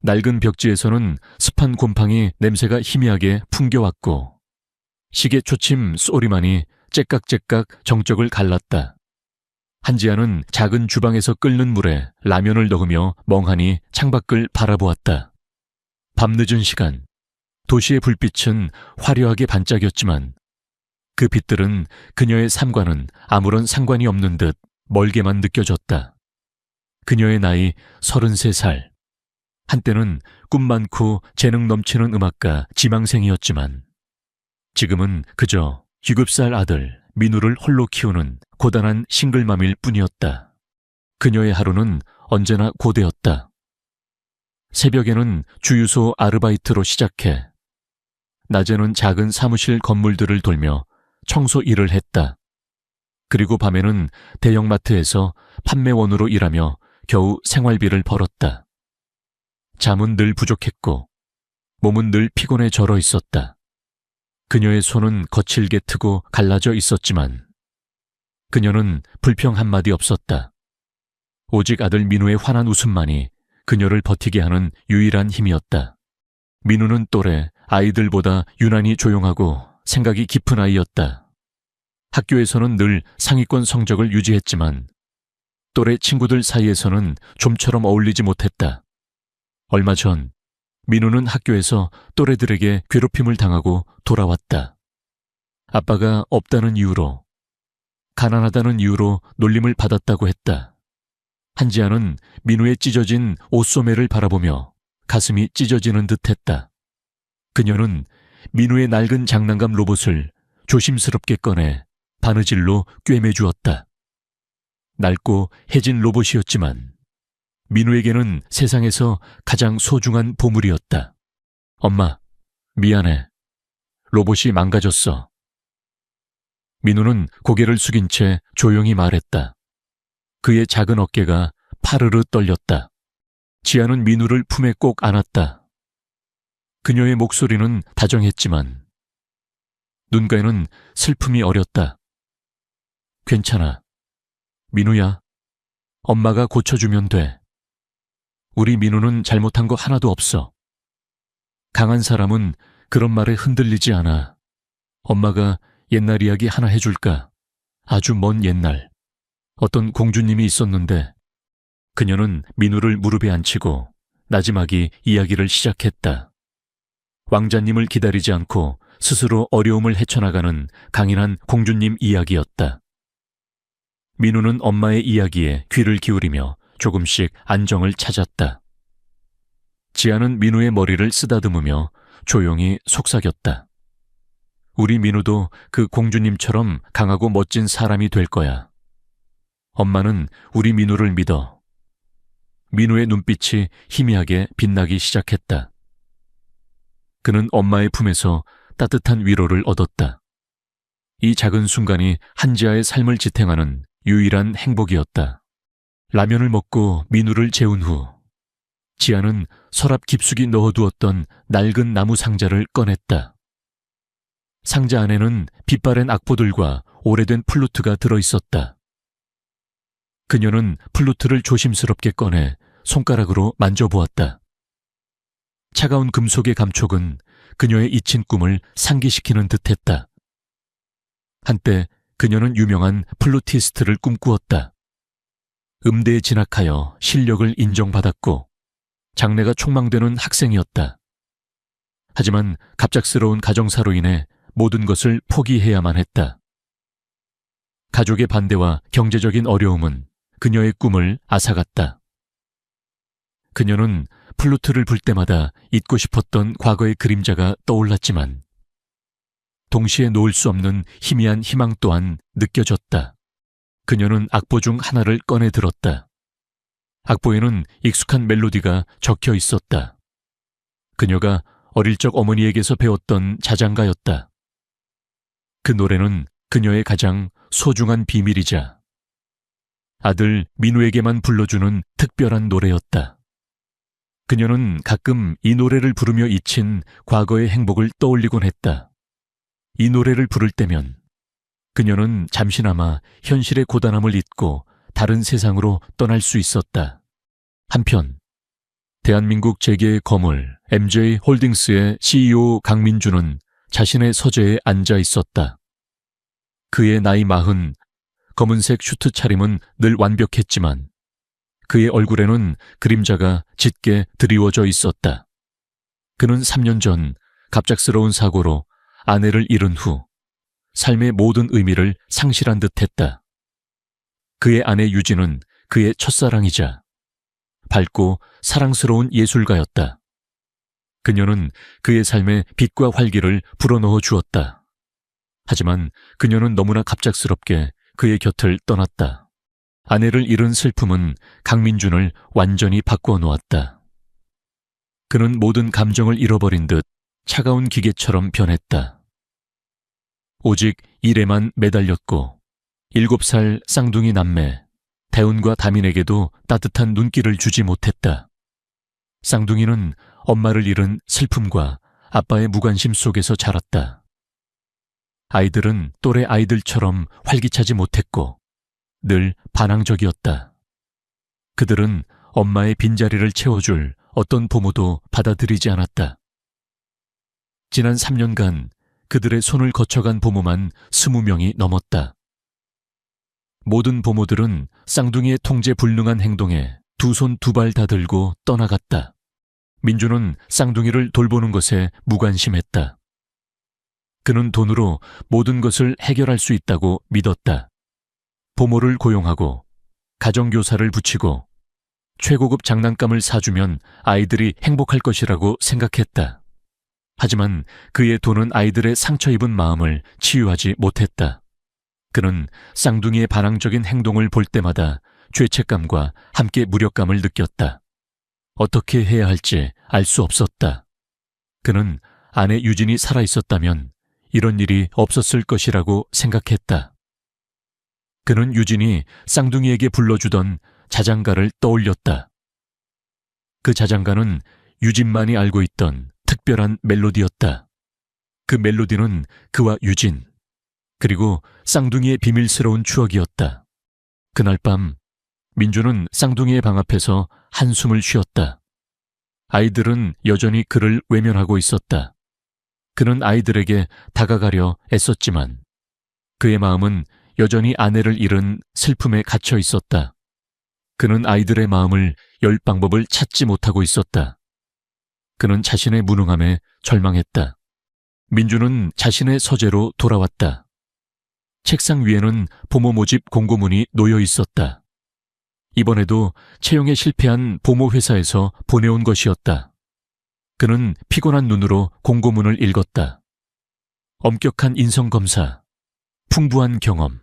낡은 벽지에서는 습한 곰팡이 냄새가 희미하게 풍겨왔고 시계 초침 소리만이 째깍째깍 정적을 갈랐다. 한지아는 작은 주방에서 끓는 물에 라면을 넣으며 멍하니 창밖을 바라보았다. 밤늦은 시간, 도시의 불빛은 화려하게 반짝였지만 그 빛들은 그녀의 삶과는 아무런 상관이 없는 듯 멀게만 느껴졌다. 그녀의 나이 33살. 한때는 꿈 많고 재능 넘치는 음악가 지망생이었지만 지금은 그저 7살 아들 민우를 홀로 키우는 고단한 싱글맘일 뿐이었다. 그녀의 하루는 언제나 고되었다. 새벽에는 주유소 아르바이트로 시작해 낮에는 작은 사무실 건물들을 돌며 청소 일을 했다. 그리고 밤에는 대형마트에서 판매원으로 일하며 겨우 생활비를 벌었다. 잠은 늘 부족했고 몸은 늘 피곤에 절어 있었다. 그녀의 손은 거칠게 트고 갈라져 있었지만 그녀는 불평 한마디 없었다. 오직 아들 민우의 환한 웃음만이 그녀를 버티게 하는 유일한 힘이었다. 민우는 또래 아이들보다 유난히 조용하고 생각이 깊은 아이였다. 학교에서는 늘 상위권 성적을 유지했지만 또래 친구들 사이에서는 좀처럼 어울리지 못했다. 얼마 전 민우는 학교에서 또래들에게 괴롭힘을 당하고 돌아왔다. 아빠가 없다는 이유로, 가난하다는 이유로 놀림을 받았다고 했다. 한지아는 민우의 찢어진 옷소매를 바라보며 가슴이 찢어지는 듯했다. 그녀는 민우의 낡은 장난감 로봇을 조심스럽게 꺼내 바느질로 꿰매주었다. 낡고 해진 로봇이었지만 민우에게는 세상에서 가장 소중한 보물이었다. 엄마, 미안해. 로봇이 망가졌어. 민우는 고개를 숙인 채 조용히 말했다. 그의 작은 어깨가 파르르 떨렸다. 지아는 민우를 품에 꼭 안았다. 그녀의 목소리는 다정했지만 눈가에는 슬픔이 어렸다. 괜찮아. 민우야, 엄마가 고쳐주면 돼. 우리 민우는 잘못한 거 하나도 없어. 강한 사람은 그런 말에 흔들리지 않아. 엄마가 옛날 이야기 하나 해줄까? 아주 먼 옛날. 어떤 공주님이 있었는데 그녀는 민우를 무릎에 앉히고 나지막이 이야기를 시작했다. 왕자님을 기다리지 않고 스스로 어려움을 헤쳐나가는 강인한 공주님 이야기였다. 민우는 엄마의 이야기에 귀를 기울이며 조금씩 안정을 찾았다. 지아는 민우의 머리를 쓰다듬으며 조용히 속삭였다. 우리 민우도 그 공주님처럼 강하고 멋진 사람이 될 거야. 엄마는 우리 민우를 믿어. 민우의 눈빛이 희미하게 빛나기 시작했다. 그는 엄마의 품에서 따뜻한 위로를 얻었다. 이 작은 순간이 한지아의 삶을 지탱하는 유일한 행복이었다. 라면을 먹고 민우를 재운 후 지아는 서랍 깊숙이 넣어두었던 낡은 나무 상자를 꺼냈다. 상자 안에는 빛바랜 악보들과 오래된 플루트가 들어있었다. 그녀는 플루트를 조심스럽게 꺼내 손가락으로 만져보았다. 차가운 금속의 감촉은 그녀의 잊힌 꿈을 상기시키는 듯했다. 한때 그녀는 유명한 플루티스트를 꿈꾸었다. 음대에 진학하여 실력을 인정받았고 장래가 촉망되는 학생이었다. 하지만 갑작스러운 가정사로 인해 모든 것을 포기해야만 했다. 가족의 반대와 경제적인 어려움은 그녀의 꿈을 앗아갔다. 그녀는 플루트를 불 때마다 잊고 싶었던 과거의 그림자가 떠올랐지만 동시에 놓을 수 없는 희미한 희망 또한 느껴졌다. 그녀는 악보 중 하나를 꺼내 들었다. 악보에는 익숙한 멜로디가 적혀 있었다. 그녀가 어릴 적 어머니에게서 배웠던 자장가였다. 그 노래는 그녀의 가장 소중한 비밀이자 아들 민우에게만 불러주는 특별한 노래였다. 그녀는 가끔 이 노래를 부르며 잊힌 과거의 행복을 떠올리곤 했다. 이 노래를 부를 때면 그녀는 잠시나마 현실의 고단함을 잊고 다른 세상으로 떠날 수 있었다. 한편 대한민국 재계의 거물 MJ홀딩스의 CEO 강민주는 자신의 서재에 앉아 있었다. 그의 나이 40, 검은색 슈트 차림은 늘 완벽했지만 그의 얼굴에는 그림자가 짙게 드리워져 있었다. 그는 3년 전 갑작스러운 사고로 아내를 잃은 후 삶의 모든 의미를 상실한 듯했다. 그의 아내 유진은 그의 첫사랑이자 밝고 사랑스러운 예술가였다. 그녀는 그의 삶에 빛과 활기를 불어넣어 주었다. 하지만 그녀는 너무나 갑작스럽게 그의 곁을 떠났다. 아내를 잃은 슬픔은 강민준을 완전히 바꾸어 놓았다. 그는 모든 감정을 잃어버린 듯 차가운 기계처럼 변했다. 오직 일에만 매달렸고 7살 쌍둥이 남매 대운과 다민에게도 따뜻한 눈길을 주지 못했다. 쌍둥이는 엄마를 잃은 슬픔과 아빠의 무관심 속에서 자랐다. 아이들은 또래 아이들처럼 활기차지 못했고 늘 반항적이었다. 그들은 엄마의 빈자리를 채워줄 어떤 부모도 받아들이지 않았다. 지난 3년간 그들의 손을 거쳐간 부모만 20명이 넘었다. 모든 부모들은 쌍둥이의 통제 불능한 행동에 두 손 두 발 다 들고 떠나갔다. 민주는 쌍둥이를 돌보는 것에 무관심했다. 그는 돈으로 모든 것을 해결할 수 있다고 믿었다. 부모를 고용하고 가정교사를 붙이고 최고급 장난감을 사주면 아이들이 행복할 것이라고 생각했다. 하지만 그의 돈은 아이들의 상처 입은 마음을 치유하지 못했다. 그는 쌍둥이의 반항적인 행동을 볼 때마다 죄책감과 함께 무력감을 느꼈다. 어떻게 해야 할지 알 수 없었다. 그는 아내 유진이 살아있었다면 이런 일이 없었을 것이라고 생각했다. 그는 유진이 쌍둥이에게 불러주던 자장가를 떠올렸다. 그 자장가는 유진만이 알고 있던 특별한 멜로디였다. 그 멜로디는 그와 유진, 그리고 쌍둥이의 비밀스러운 추억이었다. 그날 밤 민주는 쌍둥이의 방 앞에서 한숨을 쉬었다. 아이들은 여전히 그를 외면하고 있었다. 그는 아이들에게 다가가려 애썼지만 그의 마음은 여전히 아내를 잃은 슬픔에 갇혀 있었다. 그는 아이들의 마음을 열 방법을 찾지 못하고 있었다. 그는 자신의 무능함에 절망했다. 민주는 자신의 서재로 돌아왔다. 책상 위에는 부모 모집 공고문이 놓여 있었다. 이번에도 채용에 실패한 부모 회사에서 보내온 것이었다. 그는 피곤한 눈으로 공고문을 읽었다. 엄격한 인성검사, 풍부한 경험,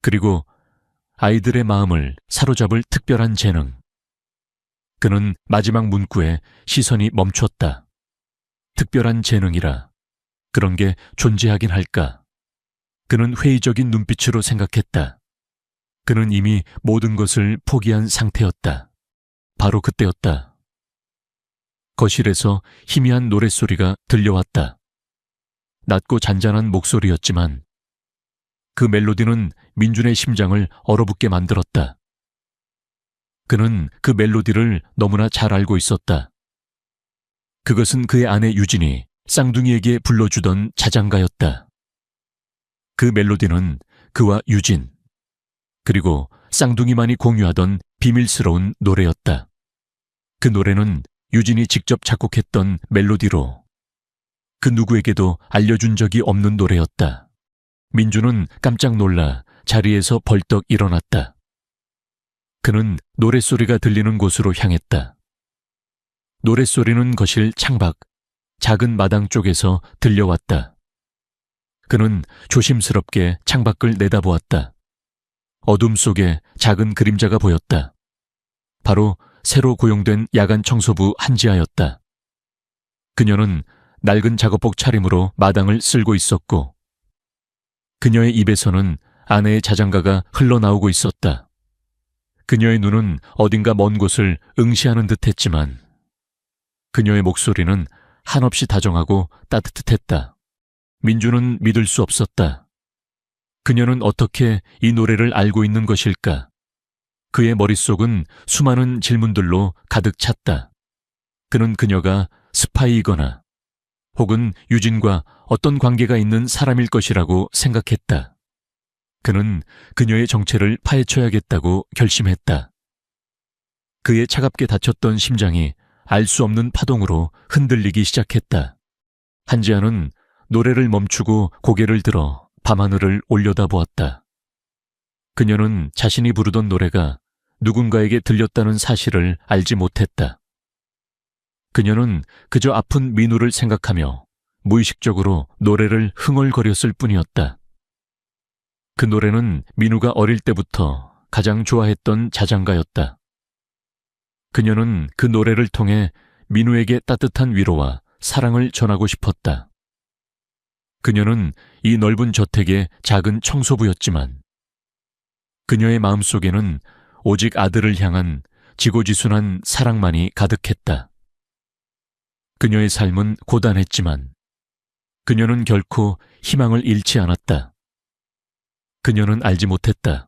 그리고 아이들의 마음을 사로잡을 특별한 재능. 그는 마지막 문구에 시선이 멈췄다. 특별한 재능이라 그런 게 존재하긴 할까? 그는 회의적인 눈빛으로 생각했다. 그는 이미 모든 것을 포기한 상태였다. 바로 그때였다. 거실에서 희미한 노랫소리가 들려왔다. 낮고 잔잔한 목소리였지만 그 멜로디는 민준의 심장을 얼어붙게 만들었다. 그는 그 멜로디를 너무나 잘 알고 있었다. 그것은 그의 아내 유진이 쌍둥이에게 불러주던 자장가였다. 그 멜로디는 그와 유진, 그리고 쌍둥이만이 공유하던 비밀스러운 노래였다. 그 노래는 유진이 직접 작곡했던 멜로디로 그 누구에게도 알려준 적이 없는 노래였다. 민주는 깜짝 놀라 자리에서 벌떡 일어났다. 그는 노랫소리가 들리는 곳으로 향했다. 노랫소리는 거실 창밖, 작은 마당 쪽에서 들려왔다. 그는 조심스럽게 창밖을 내다보았다. 어둠 속에 작은 그림자가 보였다. 바로 새로 고용된 야간 청소부 한지아였다. 그녀는 낡은 작업복 차림으로 마당을 쓸고 있었고 그녀의 입에서는 아내의 자장가가 흘러나오고 있었다. 그녀의 눈은 어딘가 먼 곳을 응시하는 듯했지만 그녀의 목소리는 한없이 다정하고 따뜻했다. 민주는 믿을 수 없었다. 그녀는 어떻게 이 노래를 알고 있는 것일까? 그의 머릿속은 수많은 질문들로 가득 찼다. 그는 그녀가 스파이이거나 혹은 유진과 어떤 관계가 있는 사람일 것이라고 생각했다. 그는 그녀의 정체를 파헤쳐야겠다고 결심했다. 그의 차갑게 닫혔던 심장이 알 수 없는 파동으로 흔들리기 시작했다. 한지아는 노래를 멈추고 고개를 들어 밤하늘을 올려다보았다. 그녀는 자신이 부르던 노래가 누군가에게 들렸다는 사실을 알지 못했다. 그녀는 그저 아픈 민우를 생각하며 무의식적으로 노래를 흥얼거렸을 뿐이었다. 그 노래는 민우가 어릴 때부터 가장 좋아했던 자장가였다. 그녀는 그 노래를 통해 민우에게 따뜻한 위로와 사랑을 전하고 싶었다. 그녀는 이 넓은 저택의 작은 청소부였지만 그녀의 마음속에는 오직 아들을 향한 지고지순한 사랑만이 가득했다. 그녀의 삶은 고단했지만 그녀는 결코 희망을 잃지 않았다. 그녀는 알지 못했다.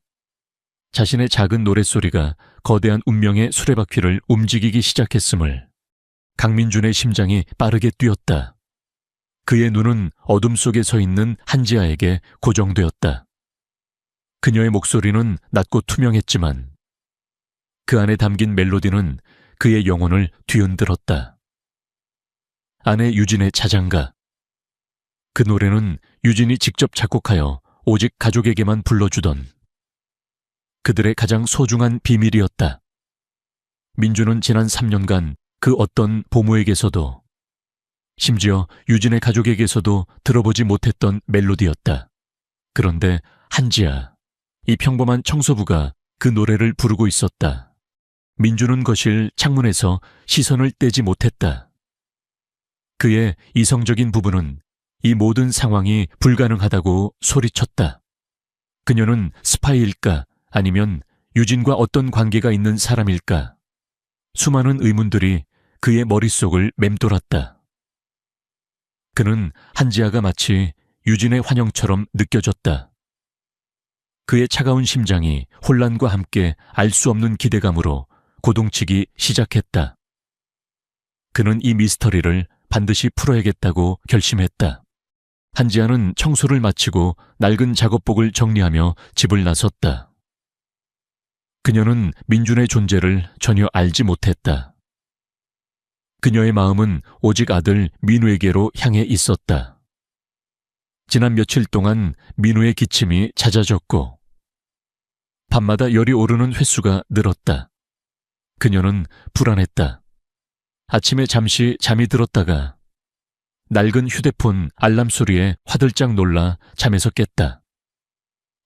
자신의 작은 노랫소리가 거대한 운명의 수레바퀴를 움직이기 시작했음을. 강민준의 심장이 빠르게 뛰었다. 그의 눈은 어둠 속에 서 있는 한지아에게 고정되었다. 그녀의 목소리는 낮고 투명했지만 그 안에 담긴 멜로디는 그의 영혼을 뒤흔들었다. 아내 유진의 자장가. 그 노래는 유진이 직접 작곡하여 오직 가족에게만 불러주던 그들의 가장 소중한 비밀이었다. 민주는 지난 3년간 그 어떤 보모에게서도 심지어 유진의 가족에게서도 들어보지 못했던 멜로디였다. 그런데 한지아, 이 평범한 청소부가 그 노래를 부르고 있었다. 민주는 거실 창문에서 시선을 떼지 못했다. 그의 이성적인 부부는 이 모든 상황이 불가능하다고 소리쳤다. 그녀는 스파이일까 아니면 유진과 어떤 관계가 있는 사람일까? 수많은 의문들이 그의 머릿속을 맴돌았다. 그는 한지아가 마치 유진의 환영처럼 느껴졌다. 그의 차가운 심장이 혼란과 함께 알 수 없는 기대감으로 고동치기 시작했다. 그는 이 미스터리를 반드시 풀어야겠다고 결심했다. 한지아는 청소를 마치고 낡은 작업복을 정리하며 집을 나섰다. 그녀는 민준의 존재를 전혀 알지 못했다. 그녀의 마음은 오직 아들 민우에게로 향해 있었다. 지난 며칠 동안 민우의 기침이 잦아졌고 밤마다 열이 오르는 횟수가 늘었다. 그녀는 불안했다. 아침에 잠시 잠이 들었다가 낡은 휴대폰 알람 소리에 화들짝 놀라 잠에서 깼다.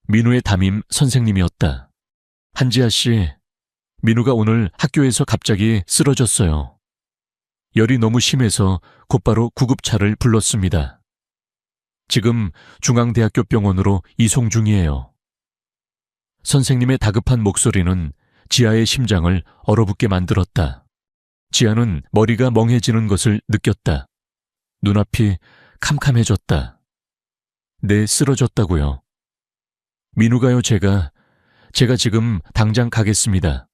민우의 담임 선생님이었다. 한지아 씨, 민우가 오늘 학교에서 갑자기 쓰러졌어요. 열이 너무 심해서 곧바로 구급차를 불렀습니다. 지금 중앙대학교 병원으로 이송 중이에요. 선생님의 다급한 목소리는 지아의 심장을 얼어붙게 만들었다. 지아는 머리가 멍해지는 것을 느꼈다. 눈앞이 캄캄해졌다. 네, 쓰러졌다고요. 민우가요, 제가 지금 당장 가겠습니다.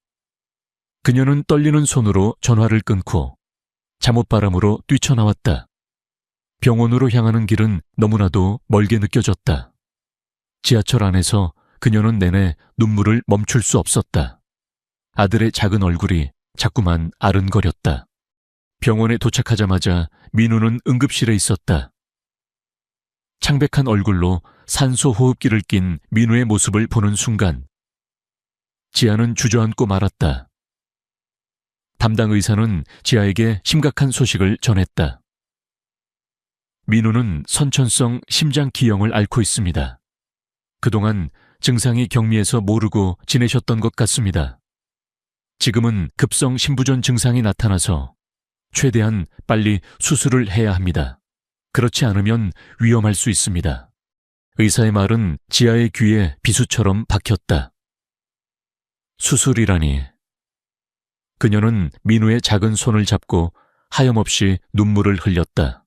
그녀는 떨리는 손으로 전화를 끊고 잠옷바람으로 뛰쳐나왔다. 병원으로 향하는 길은 너무나도 멀게 느껴졌다. 지하철 안에서 그녀는 내내 눈물을 멈출 수 없었다. 아들의 작은 얼굴이 자꾸만 아른거렸다. 병원에 도착하자마자 민우는 응급실에 있었다. 창백한 얼굴로 산소 호흡기를 낀 민우의 모습을 보는 순간 지아는 주저앉고 말았다. 담당 의사는 지아에게 심각한 소식을 전했다. 민우는 선천성 심장기형을 앓고 있습니다. 그동안 증상이 경미해서 모르고 지내셨던 것 같습니다. 지금은 급성 심부전 증상이 나타나서 최대한 빨리 수술을 해야 합니다. 그렇지 않으면 위험할 수 있습니다. 의사의 말은 지아의 귀에 비수처럼 박혔다. 수술이라니. 그녀는 민우의 작은 손을 잡고 하염없이 눈물을 흘렸다.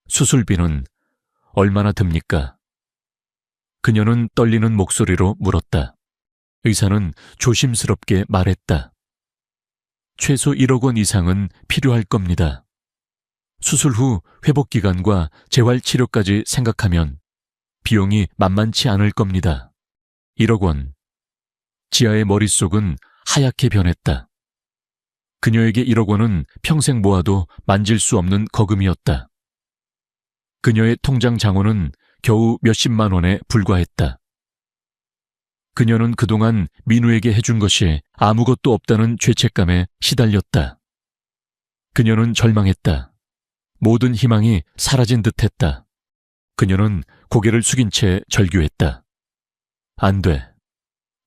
수술비는 얼마나 듭니까? 그녀는 떨리는 목소리로 물었다. 의사는 조심스럽게 말했다. 최소 1억 원 이상은 필요할 겁니다. 수술 후 회복 기간과 재활 치료까지 생각하면 비용이 만만치 않을 겁니다. 1억 원. 지아의 머릿속은 하얗게 변했다. 그녀에게 1억 원은 평생 모아도 만질 수 없는 거금이었다. 그녀의 통장 잔고는 겨우 몇십만 원에 불과했다. 그녀는 그동안 민우에게 해준 것이 아무것도 없다는 죄책감에 시달렸다. 그녀는 절망했다. 모든 희망이 사라진 듯했다. 그녀는 고개를 숙인 채 절규했다. 안 돼.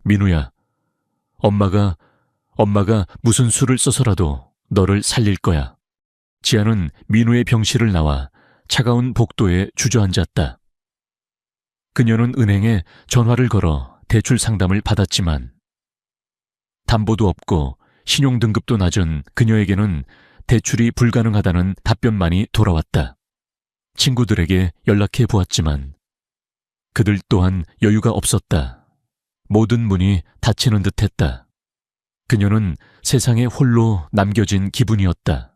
민우야. 엄마가 무슨 수를 써서라도 너를 살릴 거야. 지아는 민우의 병실을 나와 차가운 복도에 주저앉았다. 그녀는 은행에 전화를 걸어 대출 상담을 받았지만 담보도 없고 신용등급도 낮은 그녀에게는 대출이 불가능하다는 답변만이 돌아왔다. 친구들에게 연락해 보았지만 그들 또한 여유가 없었다. 모든 문이 닫히는 듯했다. 그녀는 세상에 홀로 남겨진 기분이었다.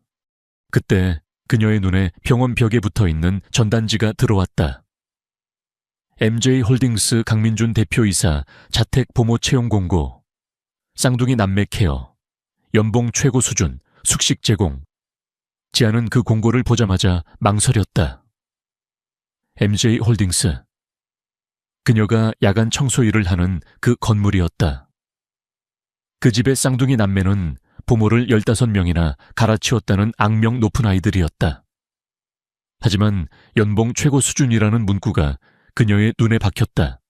그때 그녀의 눈에 병원 벽에 붙어있는 전단지가 들어왔다. MJ홀딩스 강민준 대표이사 자택 보모 채용 공고, 쌍둥이 남매 케어, 연봉 최고 수준, 숙식 제공. 지아는 그 공고를 보자마자 망설였다. MJ홀딩스. 그녀가 야간 청소 일을 하는 그 건물이었다. 그 집의 쌍둥이 남매는 부모를 15명이나 갈아치웠다는 악명 높은 아이들이었다. 하지만 연봉 최고 수준이라는 문구가 그녀의 눈에 박혔다.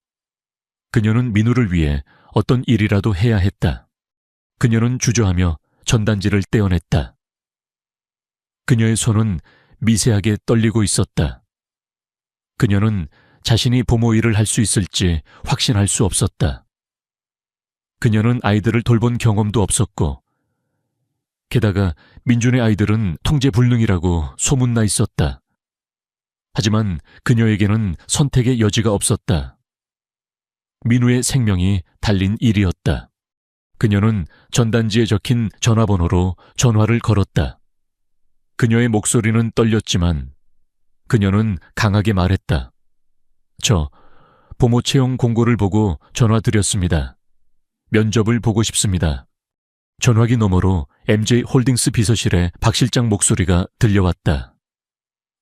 그녀는 민우를 위해 어떤 일이라도 해야 했다. 그녀는 주저하며 전단지를 떼어냈다. 그녀의 손은 미세하게 떨리고 있었다. 그녀는 자신이 부모 일을 할 수 있을지 확신할 수 없었다. 그녀는 아이들을 돌본 경험도 없었고 게다가 민준의 아이들은 통제불능이라고 소문나 있었다. 하지만 그녀에게는 선택의 여지가 없었다. 민우의 생명이 달린 일이었다. 그녀는 전단지에 적힌 전화번호로 전화를 걸었다. 그녀의 목소리는 떨렸지만 그녀는 강하게 말했다. 저 부모 채용 공고를 보고 전화드렸습니다. 면접을 보고 싶습니다. 전화기 너머로 MJ홀딩스 비서실의 박 실장 목소리가 들려왔다.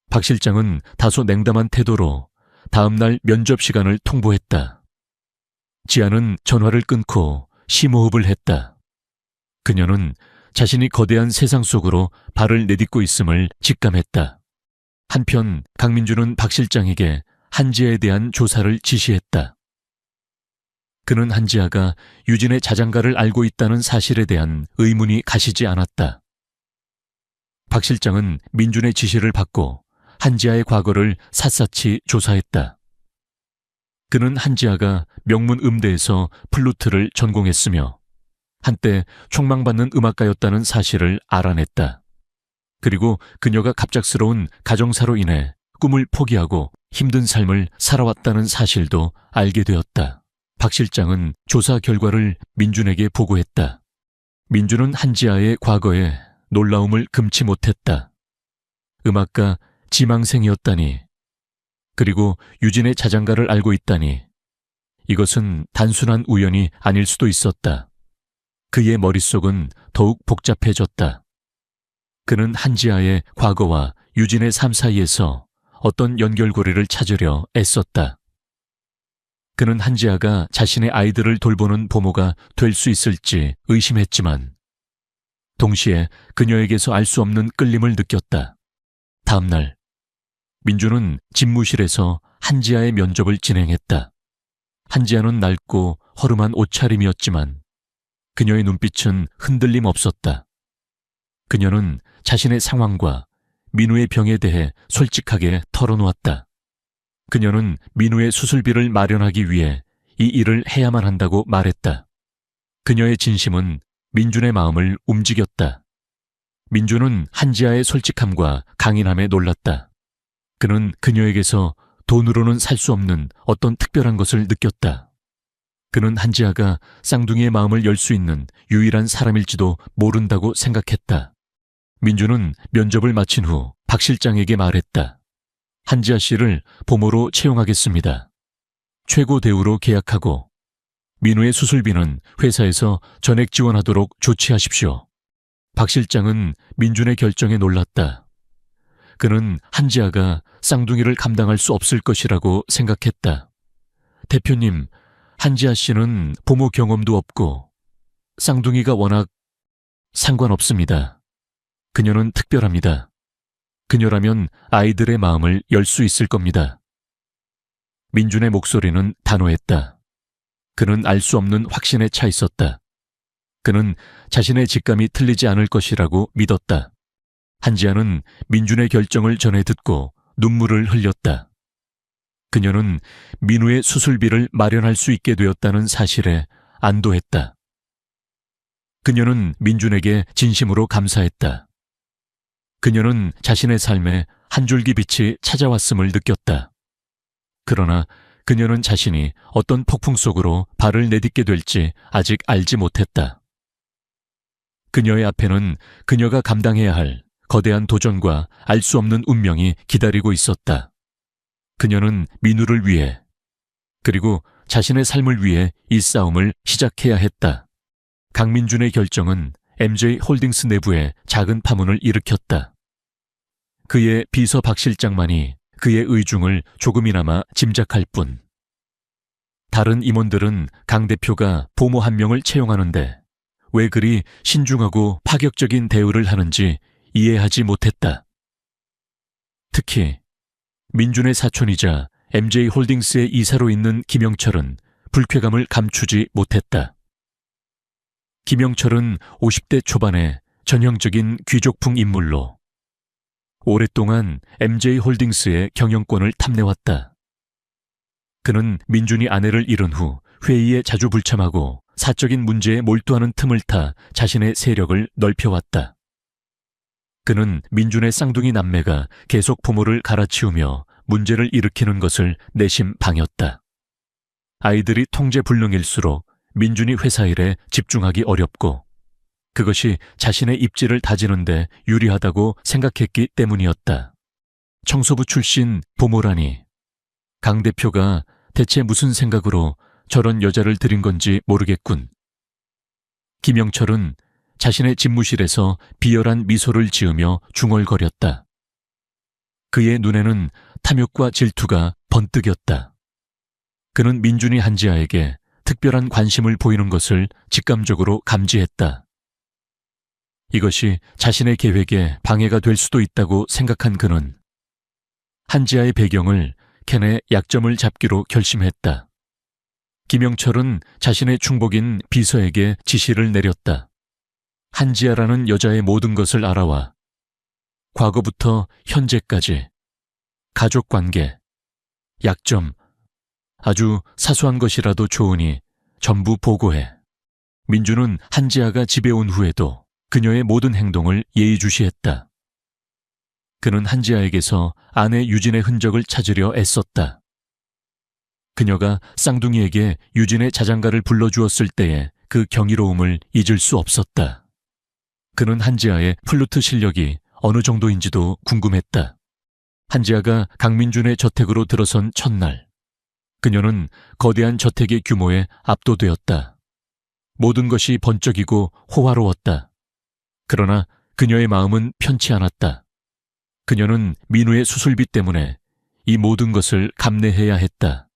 박 실장은 다소 냉담한 태도로 다음날 면접 시간을 통보했다. 지아는 전화를 끊고 심호흡을 했다. 그녀는 자신이 거대한 세상 속으로 발을 내딛고 있음을 직감했다. 한편 강민준은 박 실장에게 한지아에 대한 조사를 지시했다. 그는 한지아가 유진의 자장가를 알고 있다는 사실에 대한 의문이 가시지 않았다. 박 실장은 민준의 지시를 받고 한지아의 과거를 샅샅이 조사했다. 그는 한지아가 명문 음대에서 플루트를 전공했으며 한때 촉망받는 음악가였다는 사실을 알아냈다. 그리고 그녀가 갑작스러운 가정사로 인해 꿈을 포기하고 힘든 삶을 살아왔다는 사실도 알게 되었다. 박 실장은 조사 결과를 민준에게 보고했다. 민준은 한지아의 과거에 놀라움을 금치 못했다. 음악가 지망생이었다니, 그리고 유진의 자장가를 알고 있다니, 이것은 단순한 우연이 아닐 수도 있었다. 그의 머릿속은 더욱 복잡해졌다. 그는 한지아의 과거와 유진의 삶 사이에서 어떤 연결고리를 찾으려 애썼다. 그는 한지아가 자신의 아이들을 돌보는 부모가 될 수 있을지 의심했지만 동시에 그녀에게서 알 수 없는 끌림을 느꼈다. 다음 날 민주는 집무실에서 한지아의 면접을 진행했다. 한지아는 낡고 허름한 옷차림이었지만 그녀의 눈빛은 흔들림 없었다. 그녀는 자신의 상황과 민우의 병에 대해 솔직하게 털어놓았다. 그녀는 민우의 수술비를 마련하기 위해 이 일을 해야만 한다고 말했다. 그녀의 진심은 민준의 마음을 움직였다. 민준은 한지아의 솔직함과 강인함에 놀랐다. 그는 그녀에게서 돈으로는 살 수 없는 어떤 특별한 것을 느꼈다. 그는 한지아가 쌍둥이의 마음을 열 수 있는 유일한 사람일지도 모른다고 생각했다. 민주는 면접을 마친 후 박 실장에게 말했다. 한지아 씨를 보모로 채용하겠습니다. 최고 대우로 계약하고 민우의 수술비는 회사에서 전액 지원하도록 조치하십시오. 박 실장은 민준의 결정에 놀랐다. 그는 한지아가 쌍둥이를 감당할 수 없을 것이라고 생각했다. 대표님, 한지아 씨는 부모 경험도 없고 쌍둥이가 워낙 상관없습니다. 그녀는 특별합니다. 그녀라면 아이들의 마음을 열 수 있을 겁니다. 민준의 목소리는 단호했다. 그는 알 수 없는 확신에 차 있었다. 그는 자신의 직감이 틀리지 않을 것이라고 믿었다. 한지아는 민준의 결정을 전해 듣고 눈물을 흘렸다. 그녀는 민우의 수술비를 마련할 수 있게 되었다는 사실에 안도했다. 그녀는 민준에게 진심으로 감사했다. 그녀는 자신의 삶에 한 줄기 빛이 찾아왔음을 느꼈다. 그러나 그녀는 자신이 어떤 폭풍 속으로 발을 내딛게 될지 아직 알지 못했다. 그녀의 앞에는 그녀가 감당해야 할 거대한 도전과 알 수 없는 운명이 기다리고 있었다. 그녀는 민우를 위해, 그리고 자신의 삶을 위해 이 싸움을 시작해야 했다. 강민준의 결정은 MJ 홀딩스 내부에 작은 파문을 일으켰다. 그의 비서 박 실장만이 그의 의중을 조금이나마 짐작할 뿐. 다른 임원들은 강 대표가 보모 한 명을 채용하는데 왜 그리 신중하고 파격적인 대우를 하는지 이해하지 못했다. 특히 민준의 사촌이자 MJ 홀딩스의 이사로 있는 김영철은 불쾌감을 감추지 못했다. 김영철은 50대 초반의 전형적인 귀족풍 인물로 오랫동안 MJ 홀딩스의 경영권을 탐내왔다. 그는 민준이 아내를 잃은 후 회의에 자주 불참하고 사적인 문제에 몰두하는 틈을 타 자신의 세력을 넓혀왔다. 그는 민준의 쌍둥이 남매가 계속 부모를 갈아치우며 문제를 일으키는 것을 내심 방했다. 아이들이 통제불능일수록 민준이 회사 일에 집중하기 어렵고 그것이 자신의 입지를 다지는 데 유리하다고 생각했기 때문이었다. 청소부 출신 부모라니 강 대표가 대체 무슨 생각으로 저런 여자를 들인 건지 모르겠군. 김영철은 자신의 집무실에서 비열한 미소를 지으며 중얼거렸다. 그의 눈에는 탐욕과 질투가 번뜩였다. 그는 민준이 한지아에게 특별한 관심을 보이는 것을 직감적으로 감지했다. 이것이 자신의 계획에 방해가 될 수도 있다고 생각한 그는 한지아의 배경을 캔의 약점을 잡기로 결심했다. 김영철은 자신의 충복인 비서에게 지시를 내렸다. 한지아라는 여자의 모든 것을 알아와 과거부터 현재까지 가족관계, 약점, 아주 사소한 것이라도 좋으니 전부 보고해. 민주는 한지아가 집에 온 후에도 그녀의 모든 행동을 예의주시했다. 그는 한지아에게서 아내 유진의 흔적을 찾으려 애썼다. 그녀가 쌍둥이에게 유진의 자장가를 불러주었을 때의 그 경이로움을 잊을 수 없었다. 그는 한지아의 플루트 실력이 어느 정도인지도 궁금했다. 한지아가 강민준의 저택으로 들어선 첫날, 그녀는 거대한 저택의 규모에 압도되었다. 모든 것이 번쩍이고 호화로웠다. 그러나 그녀의 마음은 편치 않았다. 그녀는 민우의 수술비 때문에 이 모든 것을 감내해야 했다.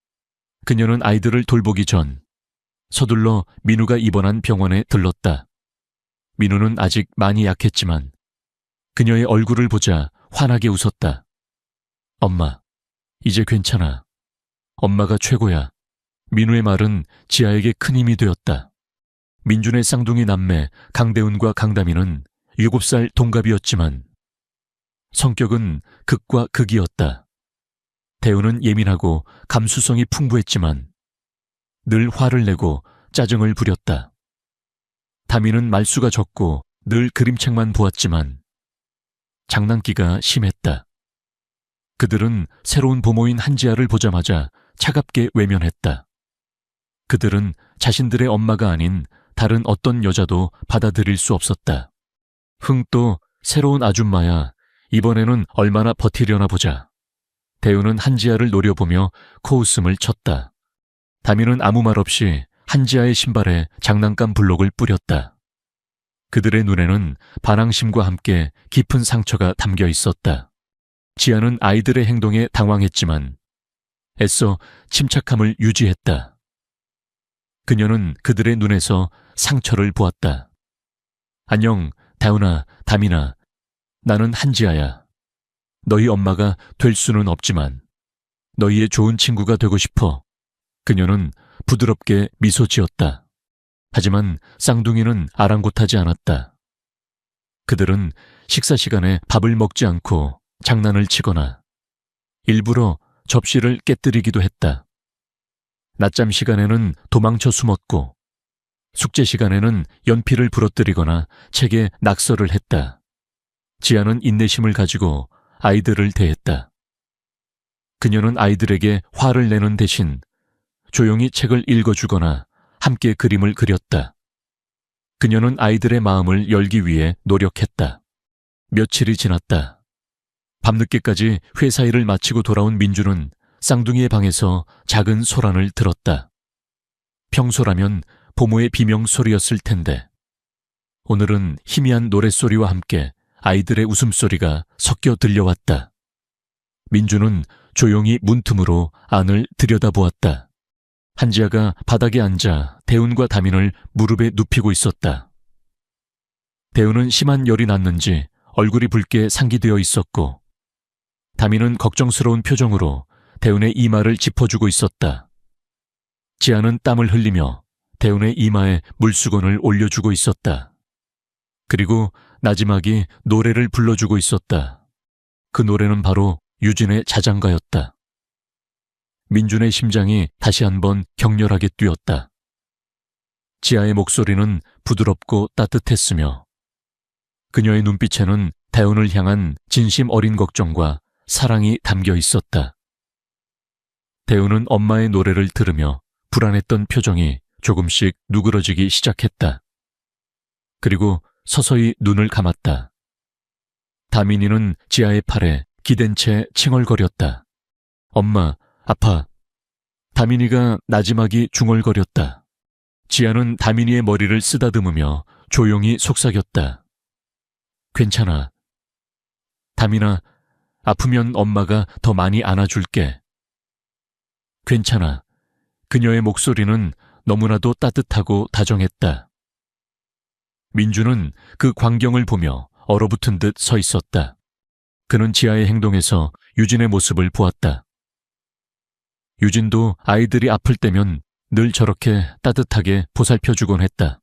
그녀는 아이들을 돌보기 전 서둘러 민우가 입원한 병원에 들렀다. 민우는 아직 많이 약했지만 그녀의 얼굴을 보자 환하게 웃었다. 엄마, 이제 괜찮아. 엄마가 최고야. 민우의 말은 지아에게 큰 힘이 되었다. 민준의 쌍둥이 남매 강대훈과 강다미는 7살 동갑이었지만 성격은 극과 극이었다. 대훈은 예민하고 감수성이 풍부했지만 늘 화를 내고 짜증을 부렸다. 다미는 말수가 적고 늘 그림책만 보았지만 장난기가 심했다. 그들은 새로운 부모인 한지아를 보자마자 차갑게 외면했다. 그들은 자신들의 엄마가 아닌 다른 어떤 여자도 받아들일 수 없었다. 흥, 또 새로운 아줌마야. 이번에는 얼마나 버티려나 보자. 대우는 한지아를 노려보며 코웃음을 쳤다. 다미는 아무 말 없이 한지아의 신발에 장난감 블록을 뿌렸다. 그들의 눈에는 반항심과 함께 깊은 상처가 담겨 있었다. 지아는 아이들의 행동에 당황했지만 애써 침착함을 유지했다. 그녀는 그들의 눈에서 상처를 보았다. 안녕, 다운아, 다미나. 나는 한지아야. 너희 엄마가 될 수는 없지만 너희의 좋은 친구가 되고 싶어. 그녀는 부드럽게 미소 지었다. 하지만 쌍둥이는 아랑곳하지 않았다. 그들은 식사 시간에 밥을 먹지 않고 장난을 치거나 일부러 접시를 깨뜨리기도 했다. 낮잠 시간에는 도망쳐 숨었고 숙제 시간에는 연필을 부러뜨리거나 책에 낙서를 했다. 지아는 인내심을 가지고 아이들을 대했다. 그녀는 아이들에게 화를 내는 대신 조용히 책을 읽어주거나 함께 그림을 그렸다. 그녀는 아이들의 마음을 열기 위해 노력했다. 며칠이 지났다. 밤늦게까지 회사 일을 마치고 돌아온 민주는 쌍둥이의 방에서 작은 소란을 들었다. 평소라면 부모의 비명소리였을 텐데 오늘은 희미한 노랫소리와 함께 아이들의 웃음소리가 섞여 들려왔다. 민주는 조용히 문틈으로 안을 들여다보았다. 한지아가 바닥에 앉아 대운과 다민을 무릎에 눕히고 있었다. 대운은 심한 열이 났는지 얼굴이 붉게 상기되어 있었고 다민은 걱정스러운 표정으로 대운의 이마를 짚어주고 있었다. 지아는 땀을 흘리며 대운의 이마에 물수건을 올려주고 있었다. 그리고 나지막이 노래를 불러주고 있었다. 그 노래는 바로 유진의 자장가였다. 민준의 심장이 다시 한번 격렬하게 뛰었다. 지아의 목소리는 부드럽고 따뜻했으며 그녀의 눈빛에는 대운을 향한 진심 어린 걱정과 사랑이 담겨 있었다. 대운은 엄마의 노래를 들으며 불안했던 표정이 조금씩 누그러지기 시작했다. 그리고 서서히 눈을 감았다. 다민이는 지아의 팔에 기댄 채 칭얼거렸다. 엄마, 아파. 다민이가 나지막이 중얼거렸다. 지아는 다민이의 머리를 쓰다듬으며 조용히 속삭였다. 괜찮아. 다민아, 아프면 엄마가 더 많이 안아줄게. 괜찮아. 그녀의 목소리는 너무나도 따뜻하고 다정했다. 민주는 그 광경을 보며 얼어붙은 듯 서 있었다. 그는 지아의 행동에서 유진의 모습을 보았다. 유진도 아이들이 아플 때면 늘 저렇게 따뜻하게 보살펴주곤 했다.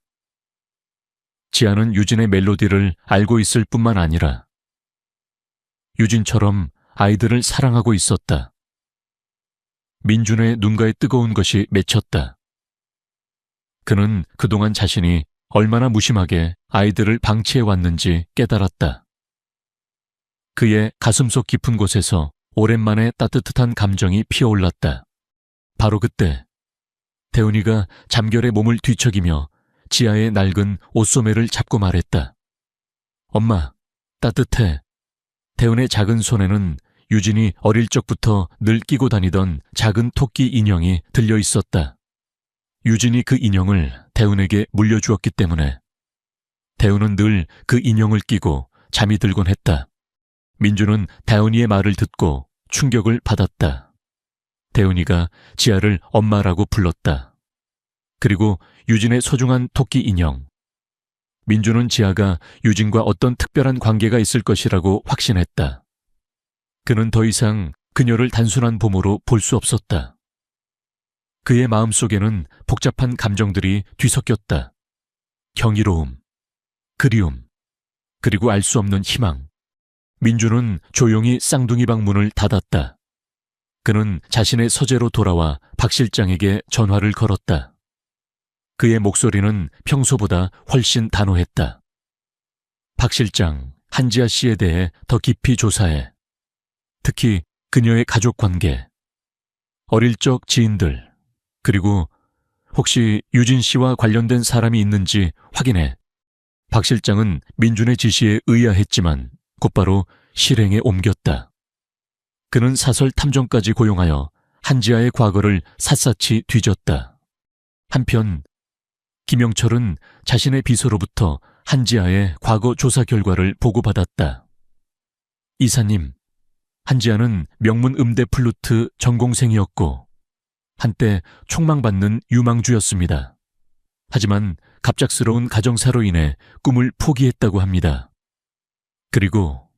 지아는 유진의 멜로디를 알고 있을 뿐만 아니라 유진처럼 아이들을 사랑하고 있었다. 민준의 눈가에 뜨거운 것이 맺혔다. 그는 그동안 자신이 얼마나 무심하게 아이들을 방치해왔는지 깨달았다. 그의 가슴속 깊은 곳에서 오랜만에 따뜻한 감정이 피어올랐다. 바로 그때 대운이가 잠결에 몸을 뒤척이며 지아의 낡은 옷소매를 잡고 말했다. 엄마, 따뜻해. 대운의 작은 손에는 유진이 어릴 적부터 늘 끼고 다니던 작은 토끼 인형이 들려 있었다. 유진이 그 인형을 대운에게 물려주었기 때문에 대운은 늘 그 인형을 끼고 잠이 들곤 했다. 민주는 대운이의 말을 듣고 충격을 받았다. 대운이가 지아를 엄마라고 불렀다. 그리고 유진의 소중한 토끼 인형. 민주는 지아가 유진과 어떤 특별한 관계가 있을 것이라고 확신했다. 그는 더 이상 그녀를 단순한 부모로 볼 수 없었다. 그의 마음속에는 복잡한 감정들이 뒤섞였다. 경이로움, 그리움, 그리고 알 수 없는 희망. 민주는 조용히 쌍둥이 방 문을 닫았다. 그는 자신의 서재로 돌아와 박 실장에게 전화를 걸었다. 그의 목소리는 평소보다 훨씬 단호했다. 박 실장, 한지아 씨에 대해 더 깊이 조사해. 특히 그녀의 가족 관계, 어릴 적 지인들, 그리고 혹시 유진 씨와 관련된 사람이 있는지 확인해. 박 실장은 민준의 지시에 의아했지만 곧바로 실행에 옮겼다. 그는 사설 탐정까지 고용하여 한지아의 과거를 샅샅이 뒤졌다. 한편 김영철은 자신의 비서로부터 한지아의 과거 조사 결과를 보고받았다. 이사님, 한지아는 명문 음대 플루트 전공생이었고 한때 촉망받는 유망주였습니다. 하지만 갑작스러운 가정사로 인해 꿈을 포기했다고 합니다. 그리고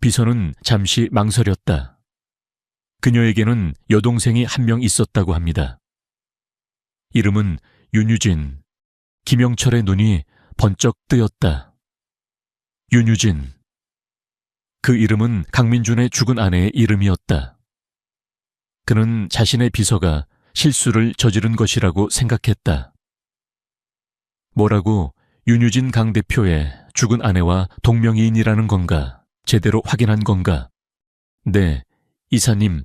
비서는 잠시 망설였다. 그녀에게는 여동생이 한 명 있었다고 합니다. 이름은 윤유진. 김영철의 눈이 번쩍 뜨였다. 윤유진. 그 이름은 강민준의 죽은 아내의 이름이었다. 그는 자신의 비서가 실수를 저지른 것이라고 생각했다. 뭐라고 윤유진 강 대표의 죽은 아내와 동명이인이라는 건가? 제대로 확인한 건가? 네, 이사님.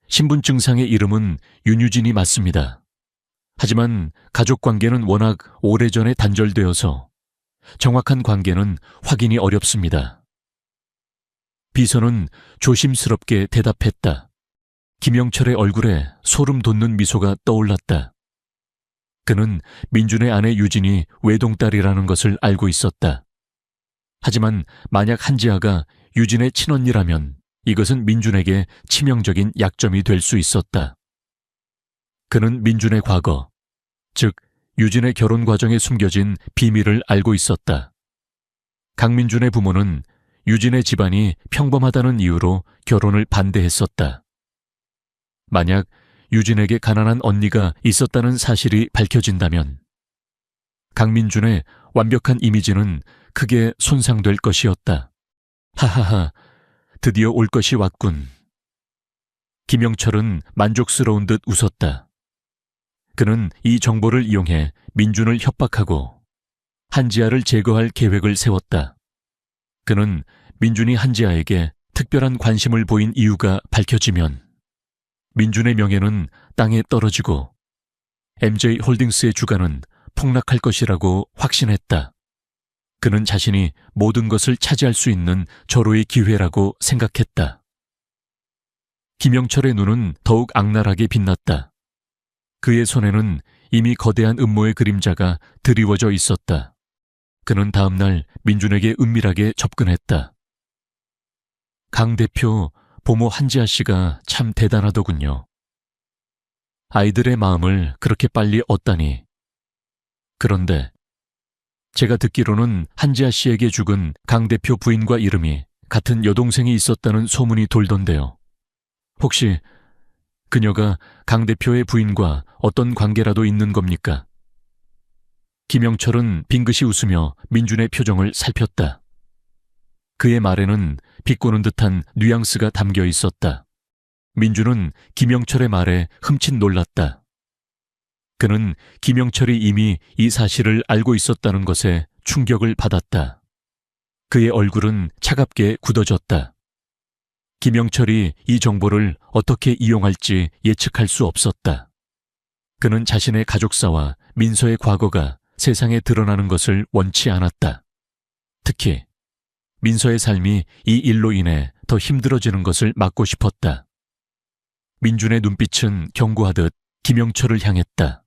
신분증상의 이름은 윤유진이 맞습니다. 하지만 가족관계는 워낙 오래전에 단절되어서 정확한 관계는 확인이 어렵습니다. 비서는 조심스럽게 대답했다. 김영철의 얼굴에 소름 돋는 미소가 떠올랐다. 그는 민준의 아내 유진이 외동딸이라는 것을 알고 있었다. 하지만 만약 한지아가 유진의 친언니라면 이것은 민준에게 치명적인 약점이 될 수 있었다. 그는 민준의 과거, 즉 유진의 결혼 과정에 숨겨진 비밀을 알고 있었다. 강민준의 부모는 유진의 집안이 평범하다는 이유로 결혼을 반대했었다. 만약 유진에게 가난한 언니가 있었다는 사실이 밝혀진다면 강민준의 완벽한 이미지는 크게 손상될 것이었다. 하하하, 드디어 올 것이 왔군. 김영철은 만족스러운 듯 웃었다. 그는 이 정보를 이용해 민준을 협박하고 한지아를 제거할 계획을 세웠다. 그는 민준이 한지아에게 특별한 관심을 보인 이유가 밝혀지면 민준의 명예는 땅에 떨어지고 MJ홀딩스의 주가는 폭락할 것이라고 확신했다. 그는 자신이 모든 것을 차지할 수 있는 절호의 기회라고 생각했다. 김영철의 눈은 더욱 악랄하게 빛났다. 그의 손에는 이미 거대한 음모의 그림자가 드리워져 있었다. 그는 다음 날 민준에게 은밀하게 접근했다. 강 대표, 보모 한지아 씨가 참 대단하더군요. 아이들의 마음을 그렇게 빨리 얻다니. 그런데 제가 듣기로는 한지아 씨에게 죽은 강 대표 부인과 이름이 같은 여동생이 있었다는 소문이 돌던데요. 혹시 그녀가 강 대표의 부인과 어떤 관계라도 있는 겁니까? 김영철은 빙긋이 웃으며 민준의 표정을 살폈다. 그의 말에는 비꼬는 듯한 뉘앙스가 담겨 있었다. 민준은 김영철의 말에 흠칫 놀랐다. 그는 김영철이 이미 이 사실을 알고 있었다는 것에 충격을 받았다. 그의 얼굴은 차갑게 굳어졌다. 김영철이 이 정보를 어떻게 이용할지 예측할 수 없었다. 그는 자신의 가족사와 민서의 과거가 세상에 드러나는 것을 원치 않았다. 특히 민서의 삶이 이 일로 인해 더 힘들어지는 것을 막고 싶었다. 민준의 눈빛은 경고하듯 김영철을 향했다.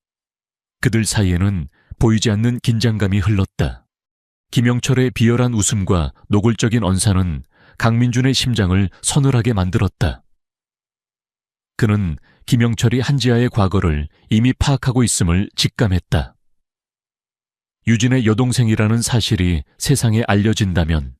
그들 사이에는 보이지 않는 긴장감이 흘렀다. 김영철의 비열한 웃음과 노골적인 언사는 강민준의 심장을 서늘하게 만들었다. 그는 김영철이 한지아의 과거를 이미 파악하고 있음을 직감했다. 유진의 여동생이라는 사실이 세상에 알려진다면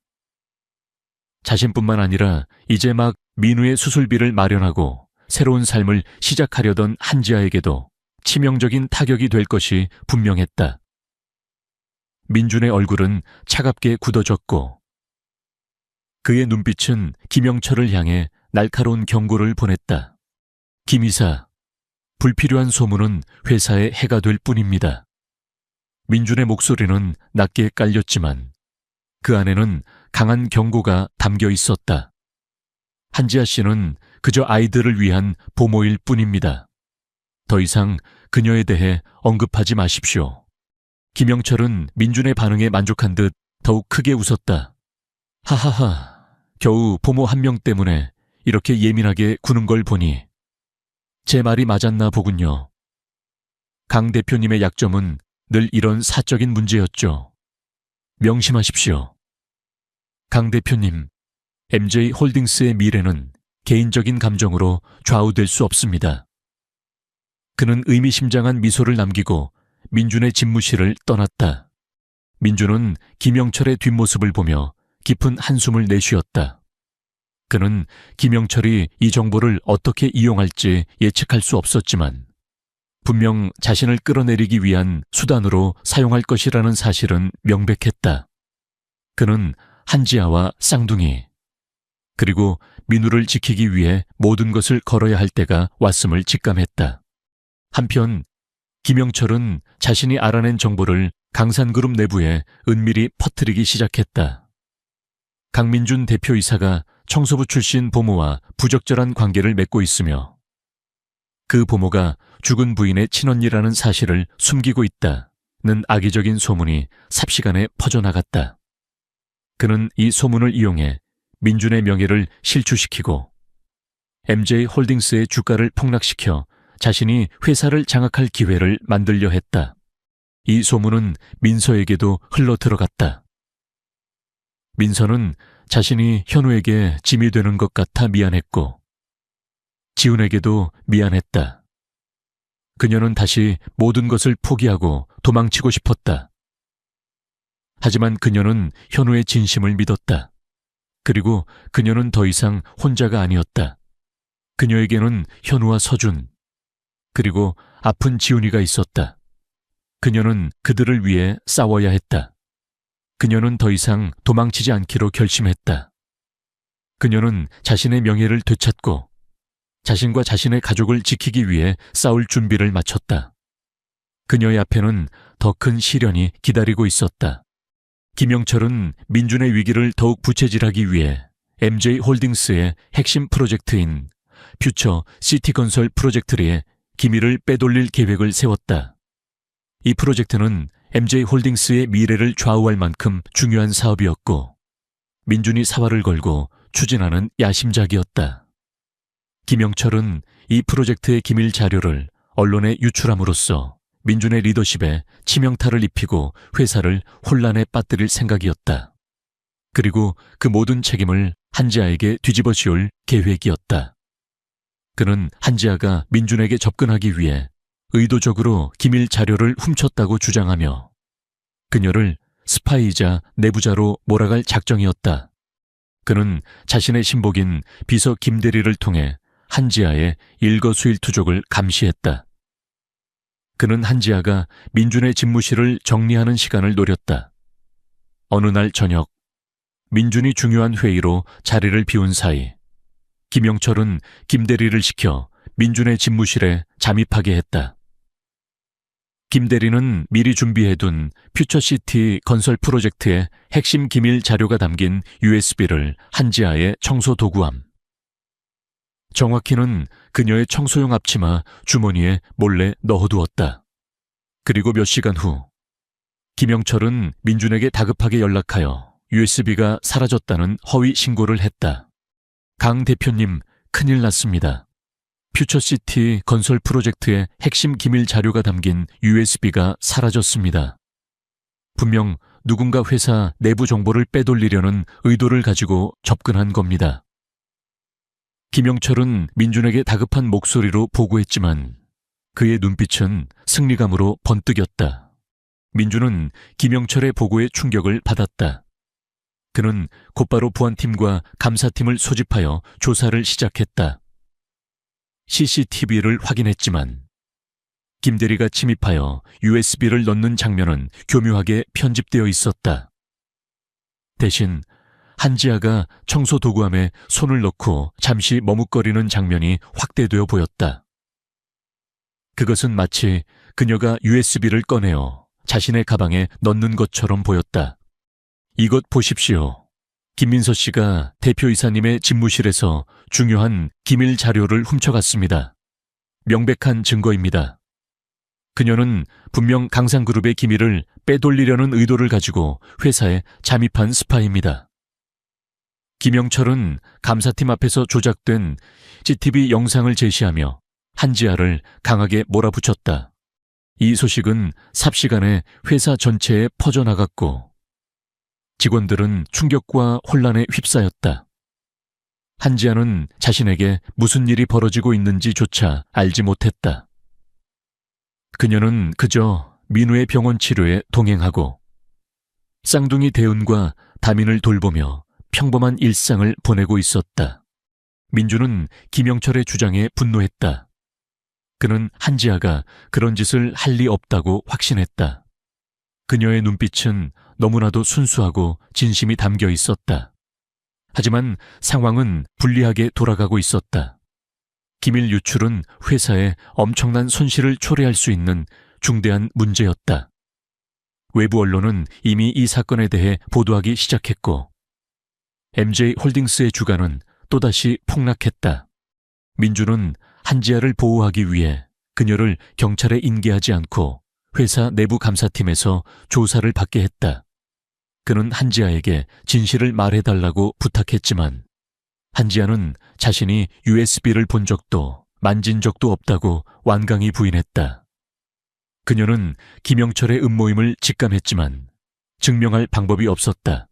자신뿐만 아니라 이제 막 민우의 수술비를 마련하고 새로운 삶을 시작하려던 한지아에게도 치명적인 타격이 될 것이 분명했다. 민준의 얼굴은 차갑게 굳어졌고 그의 눈빛은 김영철을 향해 날카로운 경고를 보냈다. 김 이사, 불필요한 소문은 회사에 해가 될 뿐입니다. 민준의 목소리는 낮게 깔렸지만 그 안에는 강한 경고가 담겨 있었다. 한지아 씨는 그저 아이들을 위한 보모일 뿐입니다. 더 이상 그녀에 대해 언급하지 마십시오. 김영철은 민준의 반응에 만족한 듯 더욱 크게 웃었다. 하하하, 겨우 보모 한 명 때문에 이렇게 예민하게 구는 걸 보니 제 말이 맞았나 보군요. 강 대표님의 약점은 늘 이런 사적인 문제였죠. 명심하십시오. 강 대표님, MJ홀딩스의 미래는 개인적인 감정으로 좌우될 수 없습니다. 그는 의미심장한 미소를 남기고 민준의 집무실을 떠났다. 민준은 김영철의 뒷모습을 보며 깊은 한숨을 내쉬었다. 그는 김영철이 이 정보를 어떻게 이용할지 예측할 수 없었지만 분명 자신을 끌어내리기 위한 수단으로 사용할 것이라는 사실은 명백했다. 그는 한지아와 쌍둥이 그리고 민우를 지키기 위해 모든 것을 걸어야 할 때가 왔음을 직감했다. 한편 김영철은 자신이 알아낸 정보를 강산그룹 내부에 은밀히 퍼뜨리기 시작했다. 강민준 대표이사가 청소부 출신 보모와 부적절한 관계를 맺고 있으며 그 보모가 죽은 부인의 친언니라는 사실을 숨기고 있다는 악의적인 소문이 삽시간에 퍼져나갔다. 그는 이 소문을 이용해 민준의 명예를 실추시키고 MJ홀딩스의 주가를 폭락시켜 자신이 회사를 장악할 기회를 만들려 했다. 이 소문은 민서에게도 흘러들어갔다. 민서는 자신이 현우에게 짐이 되는 것 같아 미안했고 지훈에게도 미안했다. 그녀는 다시 모든 것을 포기하고 도망치고 싶었다. 하지만 그녀는 현우의 진심을 믿었다. 그리고 그녀는 더 이상 혼자가 아니었다. 그녀에게는 현우와 서준, 그리고 아픈 지훈이가 있었다. 그녀는 그들을 위해 싸워야 했다. 그녀는 더 이상 도망치지 않기로 결심했다. 그녀는 자신의 명예를 되찾고 자신과 자신의 가족을 지키기 위해 싸울 준비를 마쳤다. 그녀의 앞에는 더 큰 시련이 기다리고 있었다. 김영철은 민준의 위기를 더욱 부채질하기 위해 MJ홀딩스의 핵심 프로젝트인 퓨처 시티건설 프로젝트리에 기밀을 빼돌릴 계획을 세웠다. 이 프로젝트는 MJ홀딩스의 미래를 좌우할 만큼 중요한 사업이었고 민준이 사활을 걸고 추진하는 야심작이었다. 김영철은 이 프로젝트의 기밀 자료를 언론에 유출함으로써 민준의 리더십에 치명타를 입히고 회사를 혼란에 빠뜨릴 생각이었다. 그리고 그 모든 책임을 한지아에게 뒤집어 씌울 계획이었다. 그는 한지아가 민준에게 접근하기 위해 의도적으로 기밀 자료를 훔쳤다고 주장하며 그녀를 스파이이자 내부자로 몰아갈 작정이었다. 그는 자신의 신복인 비서 김대리를 통해 한지아의 일거수일투족을 감시했다. 그는 한지아가 민준의 집무실을 정리하는 시간을 노렸다. 어느 날 저녁, 민준이 중요한 회의로 자리를 비운 사이 김영철은 김대리를 시켜 민준의 집무실에 잠입하게 했다. 김대리는 미리 준비해둔 퓨처시티 건설 프로젝트의 핵심 기밀 자료가 담긴 USB를 한지아의 청소 도구함. 정확히는 그녀의 청소용 앞치마 주머니에 몰래 넣어두었다. 그리고 몇 시간 후 김영철은 민준에게 다급하게 연락하여 USB가 사라졌다는 허위 신고를 했다. 강 대표님, 큰일 났습니다. 퓨처시티 건설 프로젝트의 핵심 기밀 자료가 담긴 USB가 사라졌습니다. 분명 누군가 회사 내부 정보를 빼돌리려는 의도를 가지고 접근한 겁니다. 김영철은 민준에게 다급한 목소리로 보고했지만 그의 눈빛은 승리감으로 번뜩였다. 민준은 김영철의 보고에 충격을 받았다. 그는 곧바로 보안팀과 감사팀을 소집하여 조사를 시작했다. CCTV를 확인했지만 김대리가 침입하여 USB를 넣는 장면은 교묘하게 편집되어 있었다. 대신 한지아가 청소 도구함에 손을 넣고 잠시 머뭇거리는 장면이 확대되어 보였다. 그것은 마치 그녀가 USB를 꺼내어 자신의 가방에 넣는 것처럼 보였다. 이것 보십시오. 김민서 씨가 대표이사님의 집무실에서 중요한 기밀 자료를 훔쳐갔습니다. 명백한 증거입니다. 그녀는 분명 강상그룹의 기밀을 빼돌리려는 의도를 가지고 회사에 잠입한 스파이입니다. 김영철은 감사팀 앞에서 조작된 CCTV 영상을 제시하며 한지아를 강하게 몰아붙였다. 이 소식은 삽시간에 회사 전체에 퍼져나갔고 직원들은 충격과 혼란에 휩싸였다. 한지아는 자신에게 무슨 일이 벌어지고 있는지조차 알지 못했다. 그녀는 그저 민우의 병원 치료에 동행하고 쌍둥이 대은과 다민을 돌보며 평범한 일상을 보내고 있었다. 민주는 김영철의 주장에 분노했다. 그는 한지아가 그런 짓을 할 리 없다고 확신했다. 그녀의 눈빛은 너무나도 순수하고 진심이 담겨 있었다. 하지만 상황은 불리하게 돌아가고 있었다. 기밀 유출은 회사에 엄청난 손실을 초래할 수 있는 중대한 문제였다. 외부 언론은 이미 이 사건에 대해 보도하기 시작했고 MJ홀딩스의 주가는 또다시 폭락했다. 민주는 한지아를 보호하기 위해 그녀를 경찰에 인계하지 않고 회사 내부 감사팀에서 조사를 받게 했다. 그는 한지아에게 진실을 말해달라고 부탁했지만 한지아는 자신이 USB를 본 적도 만진 적도 없다고 완강히 부인했다. 그녀는 김영철의 음모임을 직감했지만 증명할 방법이 없었다.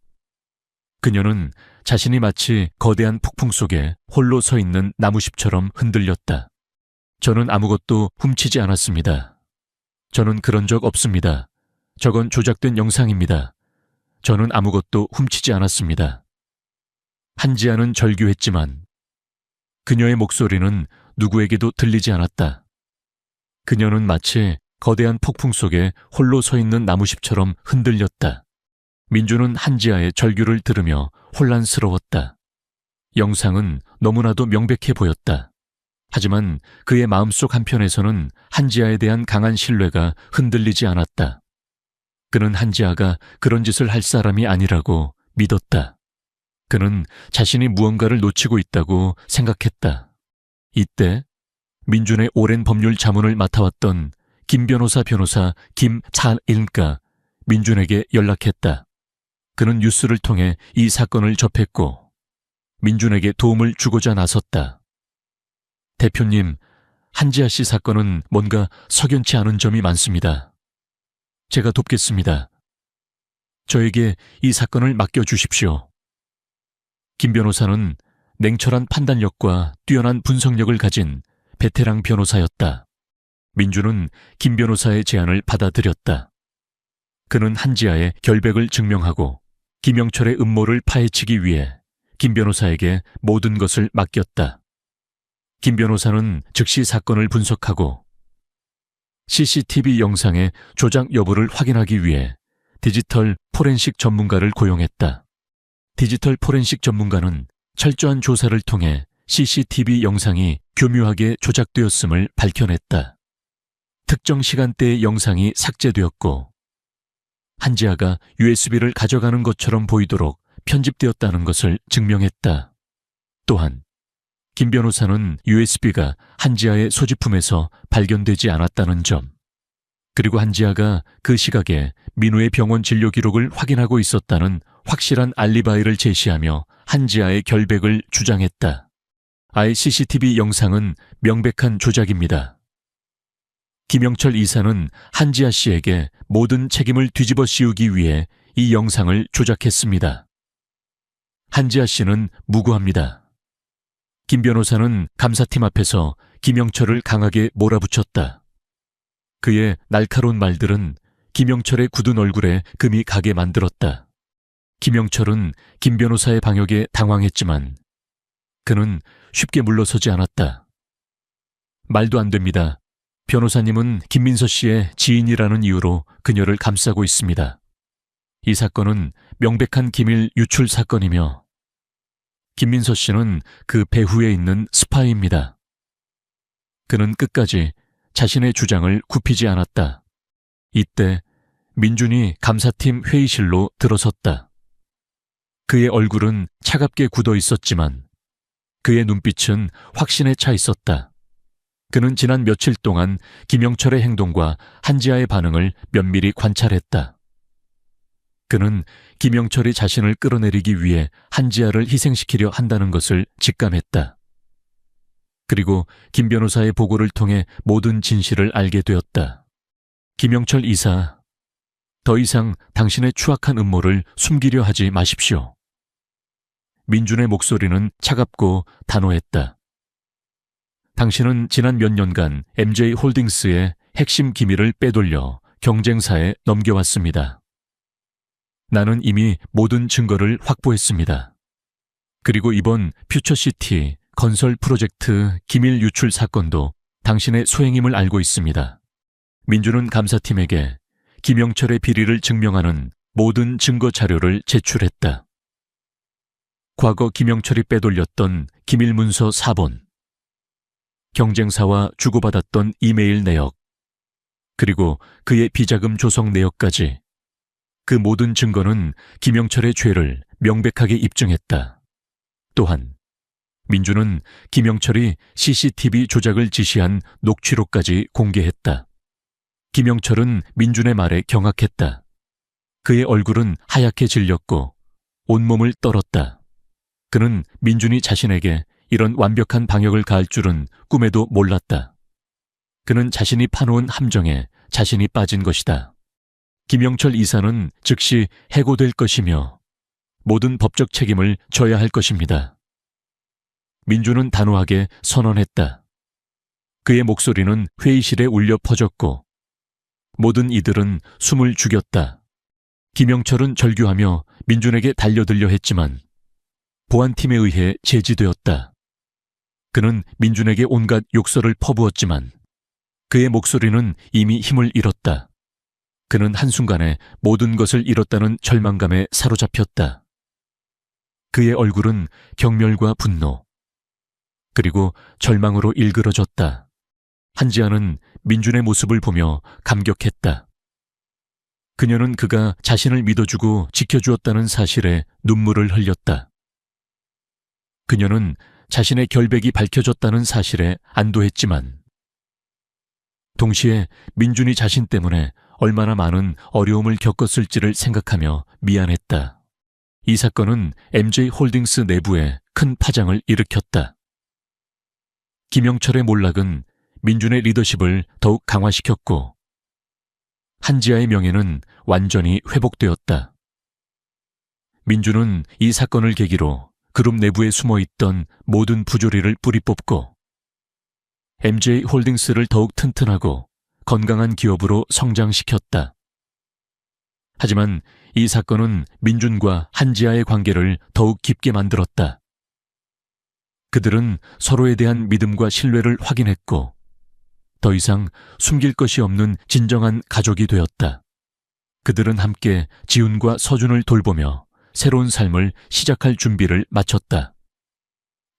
그녀는 자신이 마치 거대한 폭풍 속에 홀로 서 있는 나무십처럼 흔들렸다. 저는 아무것도 훔치지 않았습니다. 저는 그런 적 없습니다. 저건 조작된 영상입니다. 저는 아무것도 훔치지 않았습니다. 한지아는 절규했지만 그녀의 목소리는 누구에게도 들리지 않았다. 그녀는 마치 거대한 폭풍 속에 홀로 서 있는 나무십처럼 흔들렸다. 민주는 한지아의 절규를 들으며 혼란스러웠다. 영상은 너무나도 명백해 보였다. 하지만 그의 마음속 한편에서는 한지아에 대한 강한 신뢰가 흔들리지 않았다. 그는 한지아가 그런 짓을 할 사람이 아니라고 믿었다. 그는 자신이 무언가를 놓치고 있다고 생각했다. 이때 민준의 오랜 법률 자문을 맡아왔던 김 변호사 김찬일가 민준에게 연락했다. 그는 뉴스를 통해 이 사건을 접했고 민준에게 도움을 주고자 나섰다. 대표님, 한지아 씨 사건은 뭔가 석연치 않은 점이 많습니다. 제가 돕겠습니다. 저에게 이 사건을 맡겨주십시오. 김 변호사는 냉철한 판단력과 뛰어난 분석력을 가진 베테랑 변호사였다. 민주는 김 변호사의 제안을 받아들였다. 그는 한지아의 결백을 증명하고 김영철의 음모를 파헤치기 위해 김 변호사에게 모든 것을 맡겼다. 김 변호사는 즉시 사건을 분석하고 CCTV 영상의 조작 여부를 확인하기 위해 디지털 포렌식 전문가를 고용했다. 디지털 포렌식 전문가는 철저한 조사를 통해 CCTV 영상이 교묘하게 조작되었음을 밝혀냈다. 특정 시간대의 영상이 삭제되었고 한지아가 USB를 가져가는 것처럼 보이도록 편집되었다는 것을 증명했다. 또한 김 변호사는 USB가 한지아의 소지품에서 발견되지 않았다는 점, 그리고 한지아가 그 시각에 민우의 병원 진료 기록을 확인하고 있었다는 확실한 알리바이를 제시하며 한지아의 결백을 주장했다. 아예 CCTV 영상은 명백한 조작입니다. 김영철 이사는 한지아 씨에게 모든 책임을 뒤집어 씌우기 위해 이 영상을 조작했습니다. 한지아 씨는 무고합니다. 김 변호사는 감사팀 앞에서 김영철을 강하게 몰아붙였다. 그의 날카로운 말들은 김영철의 굳은 얼굴에 금이 가게 만들었다. 김영철은 김 변호사의 방역에 당황했지만 그는 쉽게 물러서지 않았다. 말도 안 됩니다. 변호사님은 김민서 씨의 지인이라는 이유로 그녀를 감싸고 있습니다. 이 사건은 명백한 기밀 유출 사건이며 김민서 씨는 그 배후에 있는 스파이입니다. 그는 끝까지 자신의 주장을 굽히지 않았다. 이때 민준이 감사팀 회의실로 들어섰다. 그의 얼굴은 차갑게 굳어 있었지만 그의 눈빛은 확신에 차 있었다. 그는 지난 며칠 동안 김영철의 행동과 한지아의 반응을 면밀히 관찰했다. 그는 김영철이 자신을 끌어내리기 위해 한지아를 희생시키려 한다는 것을 직감했다. 그리고 김 변호사의 보고를 통해 모든 진실을 알게 되었다. 김영철 이사, 더 이상 당신의 추악한 음모를 숨기려 하지 마십시오. 민준의 목소리는 차갑고 단호했다. 당신은 지난 몇 년간 MJ홀딩스의 핵심 기밀을 빼돌려 경쟁사에 넘겨왔습니다. 나는 이미 모든 증거를 확보했습니다. 그리고 이번 퓨처시티 건설 프로젝트 기밀 유출 사건도 당신의 소행임을 알고 있습니다. 민주는 감사팀에게 김영철의 비리를 증명하는 모든 증거 자료를 제출했다. 과거 김영철이 빼돌렸던 기밀 문서 4본, 경쟁사와 주고받았던 이메일 내역, 그리고 그의 비자금 조성 내역까지 그 모든 증거는 김영철의 죄를 명백하게 입증했다. 또한 민주는 김영철이 CCTV 조작을 지시한 녹취록까지 공개했다. 김영철은 민준의 말에 경악했다. 그의 얼굴은 하얗게 질렸고 온몸을 떨었다. 그는 민준이 자신에게 이런 완벽한 방역을 가할 줄은 꿈에도 몰랐다. 그는 자신이 파놓은 함정에 자신이 빠진 것이다. 김영철 이사는 즉시 해고될 것이며 모든 법적 책임을 져야 할 것입니다. 민준은 단호하게 선언했다. 그의 목소리는 회의실에 울려 퍼졌고 모든 이들은 숨을 죽였다. 김영철은 절규하며 민준에게 달려들려 했지만 보안팀에 의해 제지되었다. 그는 민준에게 온갖 욕설을 퍼부었지만 그의 목소리는 이미 힘을 잃었다. 그는 한순간에 모든 것을 잃었다는 절망감에 사로잡혔다. 그의 얼굴은 경멸과 분노, 그리고 절망으로 일그러졌다. 한지아는 민준의 모습을 보며 감격했다. 그녀는 그가 자신을 믿어주고 지켜주었다는 사실에 눈물을 흘렸다. 그녀는 자신의 결백이 밝혀졌다는 사실에 안도했지만 동시에 민준이 자신 때문에 얼마나 많은 어려움을 겪었을지를 생각하며 미안했다. 이 사건은 MJ홀딩스 내부에 큰 파장을 일으켰다. 김영철의 몰락은 민준의 리더십을 더욱 강화시켰고 한지아의 명예는 완전히 회복되었다. 민준은 이 사건을 계기로 그룹 내부에 숨어있던 모든 부조리를 뿌리 뽑고 MJ홀딩스를 더욱 튼튼하고 건강한 기업으로 성장시켰다. 하지만 이 사건은 민준과 한지아의 관계를 더욱 깊게 만들었다. 그들은 서로에 대한 믿음과 신뢰를 확인했고 더 이상 숨길 것이 없는 진정한 가족이 되었다. 그들은 함께 지훈과 서준을 돌보며 새로운 삶을 시작할 준비를 마쳤다.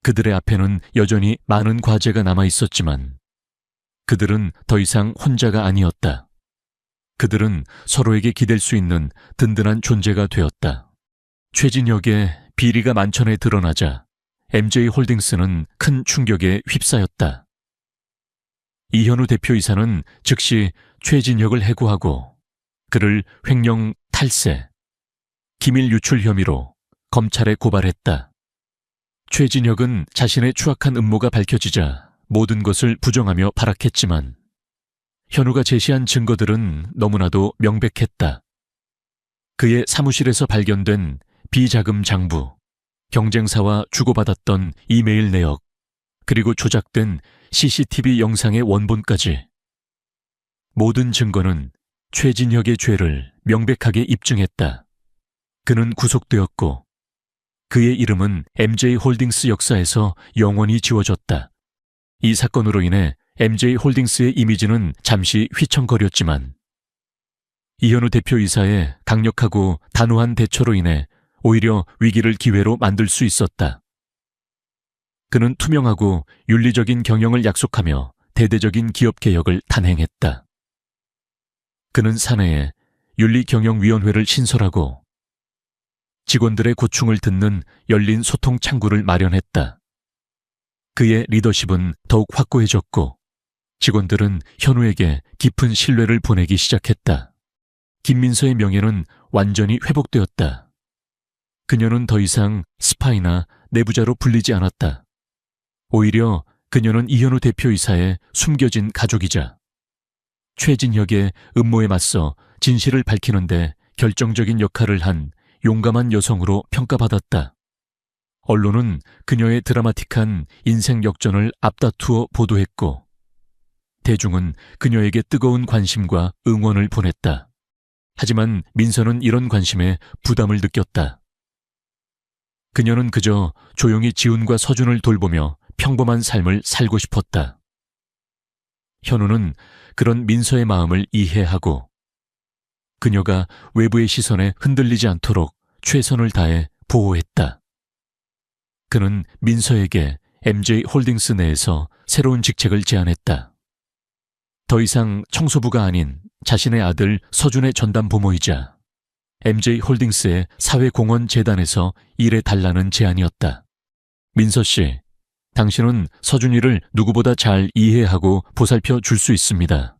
그들의 앞에는 여전히 많은 과제가 남아 있었지만 그들은 더 이상 혼자가 아니었다. 그들은 서로에게 기댈 수 있는 든든한 존재가 되었다. 최진혁의 비리가 만천에 드러나자 MJ홀딩스는 큰 충격에 휩싸였다. 이현우 대표이사는 즉시 최진혁을 해고하고 그를 횡령 탈세, 기밀 유출 혐의로 검찰에 고발했다. 최진혁은 자신의 추악한 음모가 밝혀지자 모든 것을 부정하며 발악했지만 현우가 제시한 증거들은 너무나도 명백했다. 그의 사무실에서 발견된 비자금 장부, 경쟁사와 주고받았던 이메일 내역, 그리고 조작된 CCTV 영상의 원본까지 모든 증거는 최진혁의 죄를 명백하게 입증했다. 그는 구속되었고 그의 이름은 MJ홀딩스 역사에서 영원히 지워졌다. 이 사건으로 인해 MJ홀딩스의 이미지는 잠시 휘청거렸지만 이현우 대표이사의 강력하고 단호한 대처로 인해 오히려 위기를 기회로 만들 수 있었다. 그는 투명하고 윤리적인 경영을 약속하며 대대적인 기업 개혁을 단행했다. 그는 사내에 윤리경영위원회를 신설하고 직원들의 고충을 듣는 열린 소통 창구를 마련했다. 그의 리더십은 더욱 확고해졌고 직원들은 현우에게 깊은 신뢰를 보내기 시작했다. 김민서의 명예는 완전히 회복되었다. 그녀는 더 이상 스파이나 내부자로 불리지 않았다. 오히려 그녀는 이현우 대표이사의 숨겨진 가족이자 최진혁의 음모에 맞서 진실을 밝히는데 결정적인 역할을 한 용감한 여성으로 평가받았다. 언론은 그녀의 드라마틱한 인생 역전을 앞다투어 보도했고, 대중은 그녀에게 뜨거운 관심과 응원을 보냈다. 하지만 민서는 이런 관심에 부담을 느꼈다. 그녀는 그저 조용히 지훈과 서준을 돌보며 평범한 삶을 살고 싶었다. 현우는 그런 민서의 마음을 이해하고 그녀가 외부의 시선에 흔들리지 않도록 최선을 다해 보호했다. 그는 민서에게 MJ홀딩스 내에서 새로운 직책을 제안했다. 더 이상 청소부가 아닌 자신의 아들 서준의 전담 부모이자 MJ홀딩스의 사회공헌재단에서 일해달라는 제안이었다. 민서 씨, 당신은 서준이를 누구보다 잘 이해하고 보살펴 줄 수 있습니다.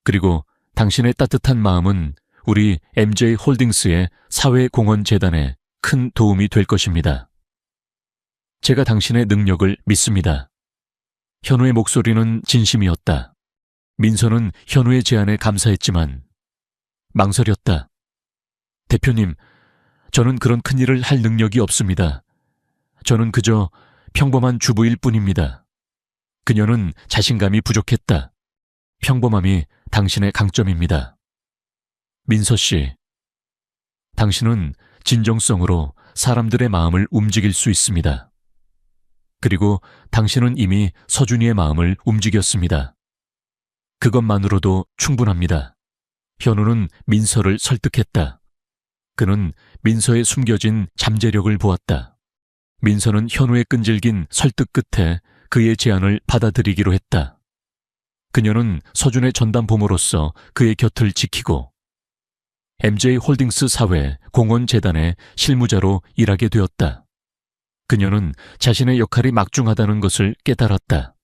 그리고 당신의 따뜻한 마음은 우리 MJ홀딩스의 사회공헌재단에 큰 도움이 될 것입니다. 제가 당신의 능력을 믿습니다. 현우의 목소리는 진심이었다. 민서는 현우의 제안에 감사했지만 망설였다. 대표님, 저는 그런 큰일을 할 능력이 없습니다. 저는 그저 평범한 주부일 뿐입니다. 그녀는 자신감이 부족했다. 평범함이 당신의 강점입니다. 민서 씨, 당신은 진정성으로 사람들의 마음을 움직일 수 있습니다. 그리고 당신은 이미 서준이의 마음을 움직였습니다. 그것만으로도 충분합니다. 현우는 민서를 설득했다. 그는 민서의 숨겨진 잠재력을 보았다. 민서는 현우의 끈질긴 설득 끝에 그의 제안을 받아들이기로 했다. 그녀는 서준의 전담 부모로서 그의 곁을 지키고 MJ홀딩스 사회 공헌재단의 실무자로 일하게 되었다. 그녀는 자신의 역할이 막중하다는 것을 깨달았다.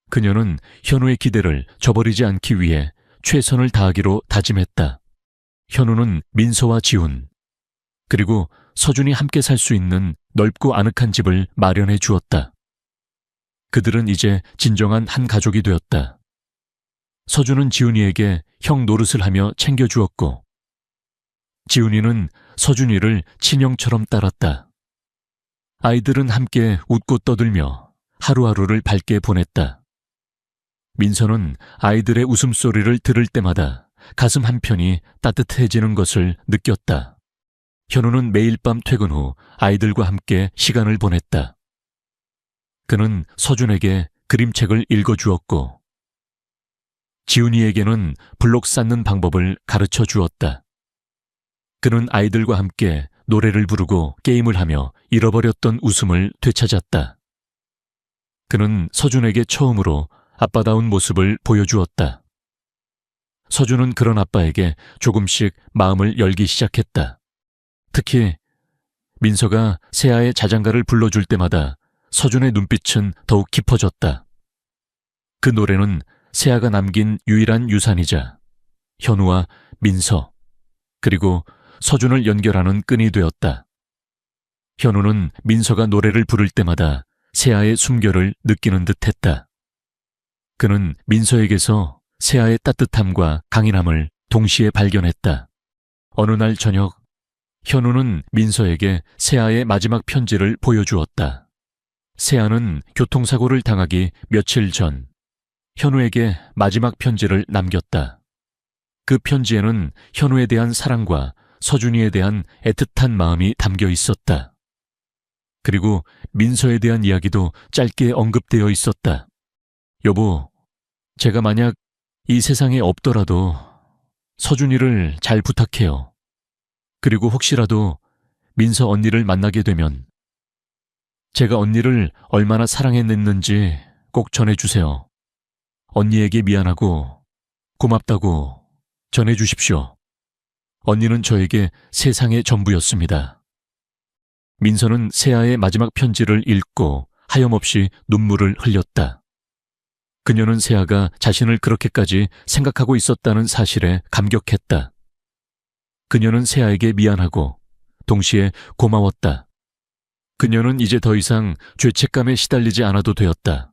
그녀는 현우의 기대를 저버리지 않기 위해 최선을 다하기로 다짐했다. 현우는 민서와 지훈, 그리고 서준이 함께 살 수 있는 넓고 아늑한 집을 마련해 주었다. 그들은 이제 진정한 한 가족이 되었다. 서준은 지훈이에게 형 노릇을 하며 챙겨주었고, 지훈이는 서준이를 친형처럼 따랐다. 아이들은 함께 웃고 떠들며 하루하루를 밝게 보냈다. 민서는 아이들의 웃음소리를 들을 때마다 가슴 한편이 따뜻해지는 것을 느꼈다. 현우는 매일 밤 퇴근 후 아이들과 함께 시간을 보냈다. 그는 서준에게 그림책을 읽어주었고 지훈이에게는 블록 쌓는 방법을 가르쳐 주었다. 그는 아이들과 함께 노래를 부르고 게임을 하며 잃어버렸던 웃음을 되찾았다. 그는 서준에게 처음으로 아빠다운 모습을 보여주었다. 서준은 그런 아빠에게 조금씩 마음을 열기 시작했다. 특히 민서가 세아의 자장가를 불러줄 때마다 서준의 눈빛은 더욱 깊어졌다. 그 노래는 세아가 남긴 유일한 유산이자 현우와 민서 그리고 서준을 연결하는 끈이 되었다. 현우는 민서가 노래를 부를 때마다 세아의 숨결을 느끼는 듯했다. 그는 민서에게서 세아의 따뜻함과 강인함을 동시에 발견했다. 어느 날 저녁, 현우는 민서에게 세아의 마지막 편지를 보여주었다. 세아는 교통사고를 당하기 며칠 전 현우에게 마지막 편지를 남겼다. 그 편지에는 현우에 대한 사랑과 서준이에 대한 애틋한 마음이 담겨 있었다. 그리고 민서에 대한 이야기도 짧게 언급되어 있었다. 여보, 제가 만약 이 세상에 없더라도 서준이를 잘 부탁해요. 그리고 혹시라도 민서 언니를 만나게 되면 제가 언니를 얼마나 사랑했는지 꼭 전해주세요. 언니에게 미안하고 고맙다고 전해주십시오. 언니는 저에게 세상의 전부였습니다. 민서는 세아의 마지막 편지를 읽고 하염없이 눈물을 흘렸다. 그녀는 세아가 자신을 그렇게까지 생각하고 있었다는 사실에 감격했다. 그녀는 세아에게 미안하고 동시에 고마웠다. 그녀는 이제 더 이상 죄책감에 시달리지 않아도 되었다.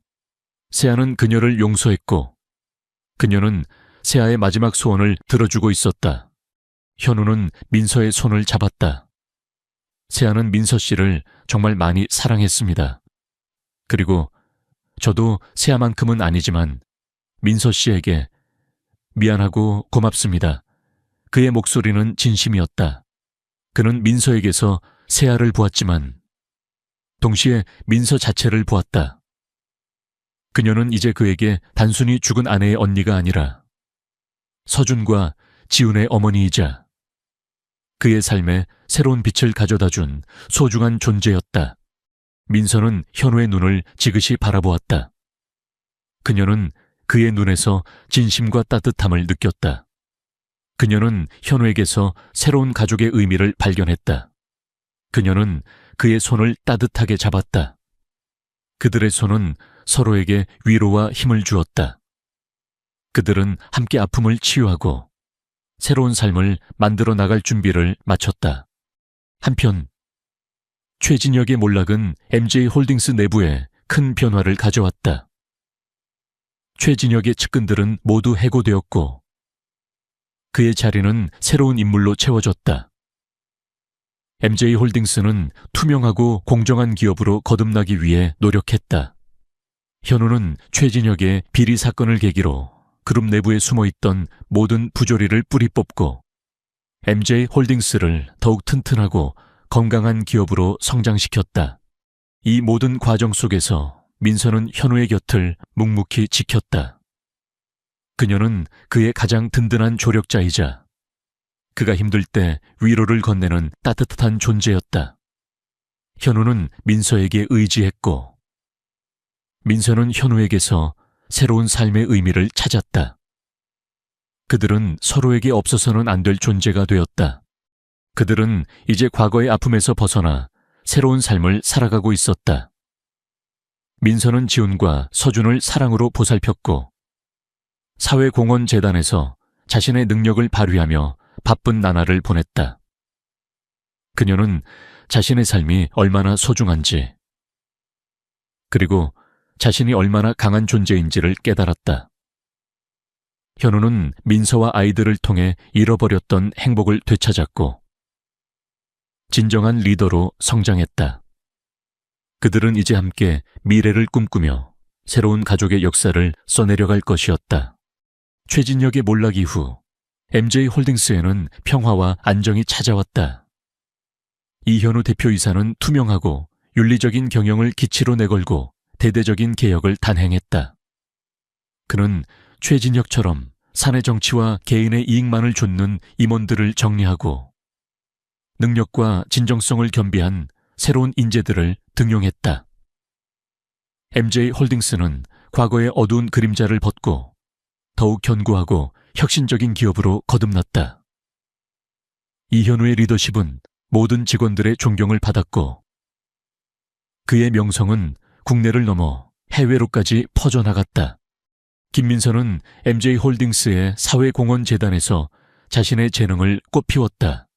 세아는 그녀를 용서했고 그녀는 세아의 마지막 소원을 들어주고 있었다. 현우는 민서의 손을 잡았다. 세아는 민서 씨를 정말 많이 사랑했습니다. 그리고 저도 세아만큼은 아니지만 민서 씨에게 미안하고 고맙습니다. 그의 목소리는 진심이었다. 그는 민서에게서 세아를 보았지만 동시에 민서 자체를 보았다. 그녀는 이제 그에게 단순히 죽은 아내의 언니가 아니라 서준과 지훈의 어머니이자 그의 삶에 새로운 빛을 가져다준 소중한 존재였다. 민서는 현우의 눈을 지그시 바라보았다. 그녀는 그의 눈에서 진심과 따뜻함을 느꼈다. 그녀는 현우에게서 새로운 가족의 의미를 발견했다. 그녀는 그의 손을 따뜻하게 잡았다. 그들의 손은 서로에게 위로와 힘을 주었다. 그들은 함께 아픔을 치유하고 새로운 삶을 만들어 나갈 준비를 마쳤다. 한편 최진혁의 몰락은 MJ홀딩스 내부에 큰 변화를 가져왔다. 최진혁의 측근들은 모두 해고되었고 그의 자리는 새로운 인물로 채워졌다. MJ홀딩스는 투명하고 공정한 기업으로 거듭나기 위해 노력했다. 현우는 최진혁의 비리 사건을 계기로 그룹 내부에 숨어있던 모든 부조리를 뿌리 뽑고 MJ홀딩스를 더욱 튼튼하고 건강한 기업으로 성장시켰다. 이 모든 과정 속에서 민서는 현우의 곁을 묵묵히 지켰다. 그녀는 그의 가장 든든한 조력자이자 그가 힘들 때 위로를 건네는 따뜻한 존재였다. 현우는 민서에게 의지했고 민서는 현우에게서 새로운 삶의 의미를 찾았다. 그들은 서로에게 없어서는 안 될 존재가 되었다. 그들은 이제 과거의 아픔에서 벗어나 새로운 삶을 살아가고 있었다. 민서는 지훈과 서준을 사랑으로 보살폈고 사회공헌재단에서 자신의 능력을 발휘하며 바쁜 나날을 보냈다. 그녀는 자신의 삶이 얼마나 소중한지 그리고 자신이 얼마나 강한 존재인지를 깨달았다. 현우는 민서와 아이들을 통해 잃어버렸던 행복을 되찾았고 진정한 리더로 성장했다. 그들은 이제 함께 미래를 꿈꾸며 새로운 가족의 역사를 써내려갈 것이었다. 최진혁의 몰락 이후 MJ홀딩스에는 평화와 안정이 찾아왔다. 이현우 대표이사는 투명하고 윤리적인 경영을 기치로 내걸고 대대적인 개혁을 단행했다. 그는 최진혁처럼 사내 정치와 개인의 이익만을 좇는 임원들을 정리하고 능력과 진정성을 겸비한 새로운 인재들을 등용했다. MJ홀딩스는 과거의 어두운 그림자를 벗고 더욱 견고하고 혁신적인 기업으로 거듭났다. 이현우의 리더십은 모든 직원들의 존경을 받았고 그의 명성은 국내를 넘어 해외로까지 퍼져나갔다. 김민서는 MJ홀딩스의 사회공헌재단에서 자신의 재능을 꽃피웠다.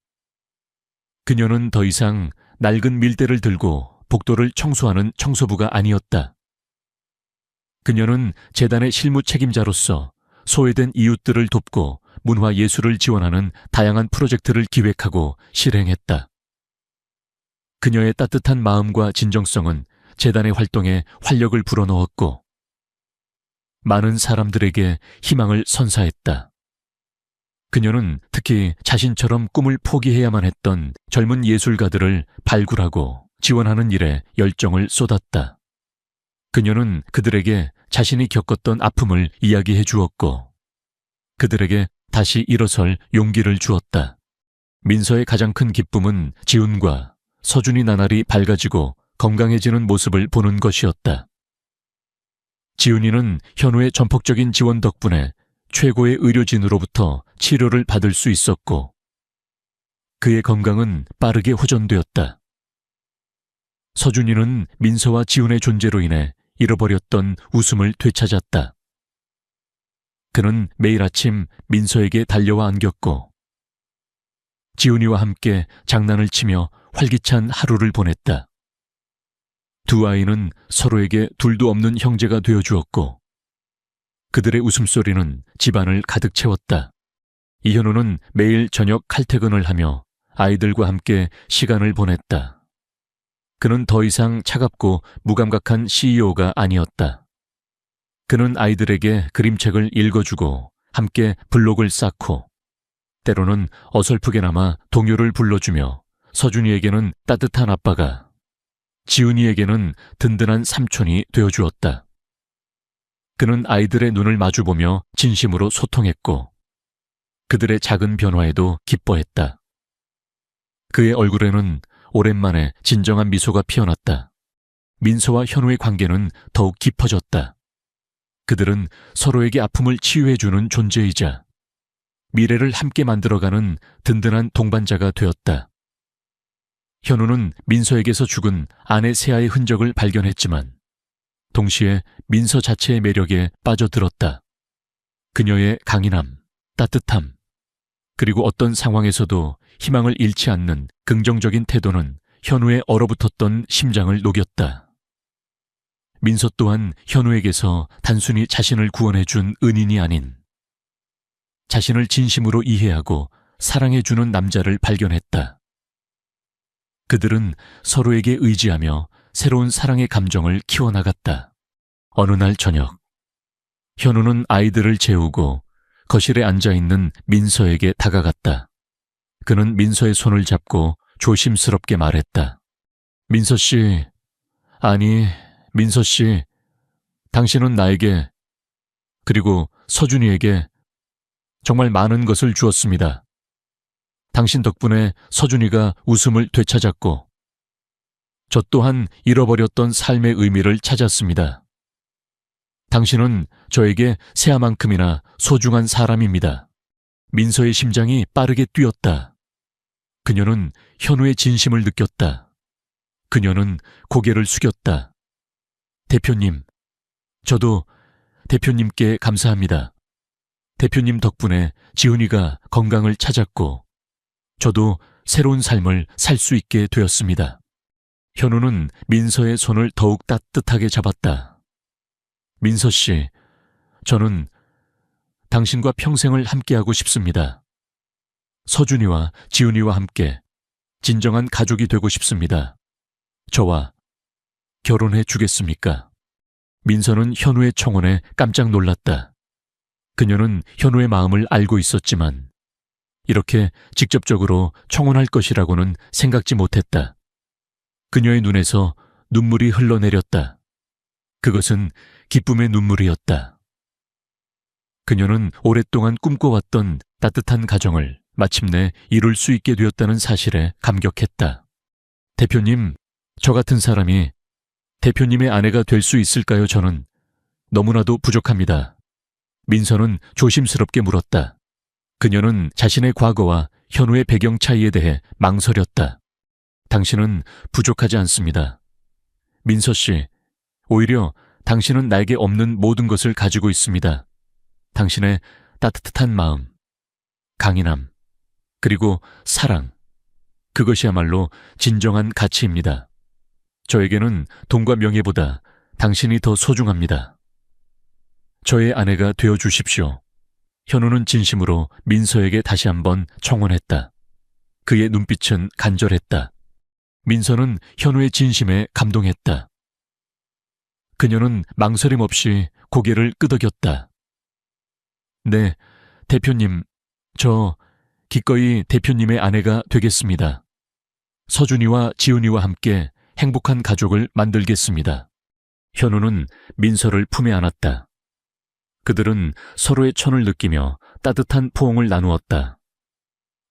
그녀는 더 이상 낡은 밀대를 들고 복도를 청소하는 청소부가 아니었다. 그녀는 재단의 실무 책임자로서 소외된 이웃들을 돕고 문화예술을 지원하는 다양한 프로젝트를 기획하고 실행했다. 그녀의 따뜻한 마음과 진정성은 재단의 활동에 활력을 불어넣었고 많은 사람들에게 희망을 선사했다. 그녀는 특히 자신처럼 꿈을 포기해야만 했던 젊은 예술가들을 발굴하고 지원하는 일에 열정을 쏟았다. 그녀는 그들에게 자신이 겪었던 아픔을 이야기해 주었고 그들에게 다시 일어설 용기를 주었다. 민서의 가장 큰 기쁨은 지훈과 서준이 나날이 밝아지고 건강해지는 모습을 보는 것이었다. 지훈이는 현우의 전폭적인 지원 덕분에 최고의 의료진으로부터 치료를 받을 수 있었고 그의 건강은 빠르게 호전되었다. 서준이는 민서와 지훈의 존재로 인해 잃어버렸던 웃음을 되찾았다. 그는 매일 아침 민서에게 달려와 안겼고 지훈이와 함께 장난을 치며 활기찬 하루를 보냈다. 두 아이는 서로에게 둘도 없는 형제가 되어주었고 그들의 웃음소리는 집안을 가득 채웠다. 이현우는 매일 저녁 칼퇴근을 하며 아이들과 함께 시간을 보냈다. 그는 더 이상 차갑고 무감각한 CEO가 아니었다. 그는 아이들에게 그림책을 읽어주고 함께 블록을 쌓고 때로는 어설프게나마 동요를 불러주며 서준이에게는 따뜻한 아빠가, 지훈이에게는 든든한 삼촌이 되어주었다. 그는 아이들의 눈을 마주보며 진심으로 소통했고 그들의 작은 변화에도 기뻐했다. 그의 얼굴에는 오랜만에 진정한 미소가 피어났다. 민서와 현우의 관계는 더욱 깊어졌다. 그들은 서로에게 아픔을 치유해주는 존재이자 미래를 함께 만들어가는 든든한 동반자가 되었다. 현우는 민서에게서 죽은 아내 세아의 흔적을 발견했지만 동시에 민서 자체의 매력에 빠져들었다. 그녀의 강인함, 따뜻함, 그리고 어떤 상황에서도 희망을 잃지 않는 긍정적인 태도는 현우의 얼어붙었던 심장을 녹였다. 민서 또한 현우에게서 단순히 자신을 구원해준 은인이 아닌 자신을 진심으로 이해하고 사랑해주는 남자를 발견했다. 그들은 서로에게 의지하며 새로운 사랑의 감정을 키워나갔다. 어느 날 저녁, 현우는 아이들을 재우고 거실에 앉아있는 민서에게 다가갔다. 그는 민서의 손을 잡고 조심스럽게 말했다. 민서 씨, 아니, 민서 씨, 당신은 나에게 그리고 서준이에게 정말 많은 것을 주었습니다. 당신 덕분에 서준이가 웃음을 되찾았고 저 또한 잃어버렸던 삶의 의미를 찾았습니다. 당신은 저에게 새아만큼이나 소중한 사람입니다. 민서의 심장이 빠르게 뛰었다. 그녀는 현우의 진심을 느꼈다. 그녀는 고개를 숙였다. 대표님, 저도 대표님께 감사합니다. 대표님 덕분에 지훈이가 건강을 찾았고 저도 새로운 삶을 살 수 있게 되었습니다. 현우는 민서의 손을 더욱 따뜻하게 잡았다. 민서 씨, 저는 당신과 평생을 함께하고 싶습니다. 서준이와 지훈이와 함께 진정한 가족이 되고 싶습니다. 저와 결혼해 주겠습니까? 민서는 현우의 청혼에 깜짝 놀랐다. 그녀는 현우의 마음을 알고 있었지만 이렇게 직접적으로 청혼할 것이라고는 생각지 못했다. 그녀의 눈에서 눈물이 흘러내렸다. 그것은 기쁨의 눈물이었다. 그녀는 오랫동안 꿈꿔왔던 따뜻한 가정을 마침내 이룰 수 있게 되었다는 사실에 감격했다. 대표님, 저 같은 사람이 대표님의 아내가 될 수 있을까요? 저는 너무나도 부족합니다. 민서는 조심스럽게 물었다. 그녀는 자신의 과거와 현우의 배경 차이에 대해 망설였다. 당신은 부족하지 않습니다. 민서 씨, 오히려 당신은 나에게 없는 모든 것을 가지고 있습니다. 당신의 따뜻한 마음, 강인함, 그리고 사랑. 그것이야말로 진정한 가치입니다. 저에게는 돈과 명예보다 당신이 더 소중합니다. 저의 아내가 되어 주십시오. 현우는 진심으로 민서에게 다시 한번 청혼했다. 그의 눈빛은 간절했다. 민서는 현우의 진심에 감동했다. 그녀는 망설임 없이 고개를 끄덕였다. 네, 대표님, 저 기꺼이 대표님의 아내가 되겠습니다. 서준이와 지훈이와 함께 행복한 가족을 만들겠습니다. 현우는 민서를 품에 안았다. 그들은 서로의 천을 느끼며 따뜻한 포옹을 나누었다.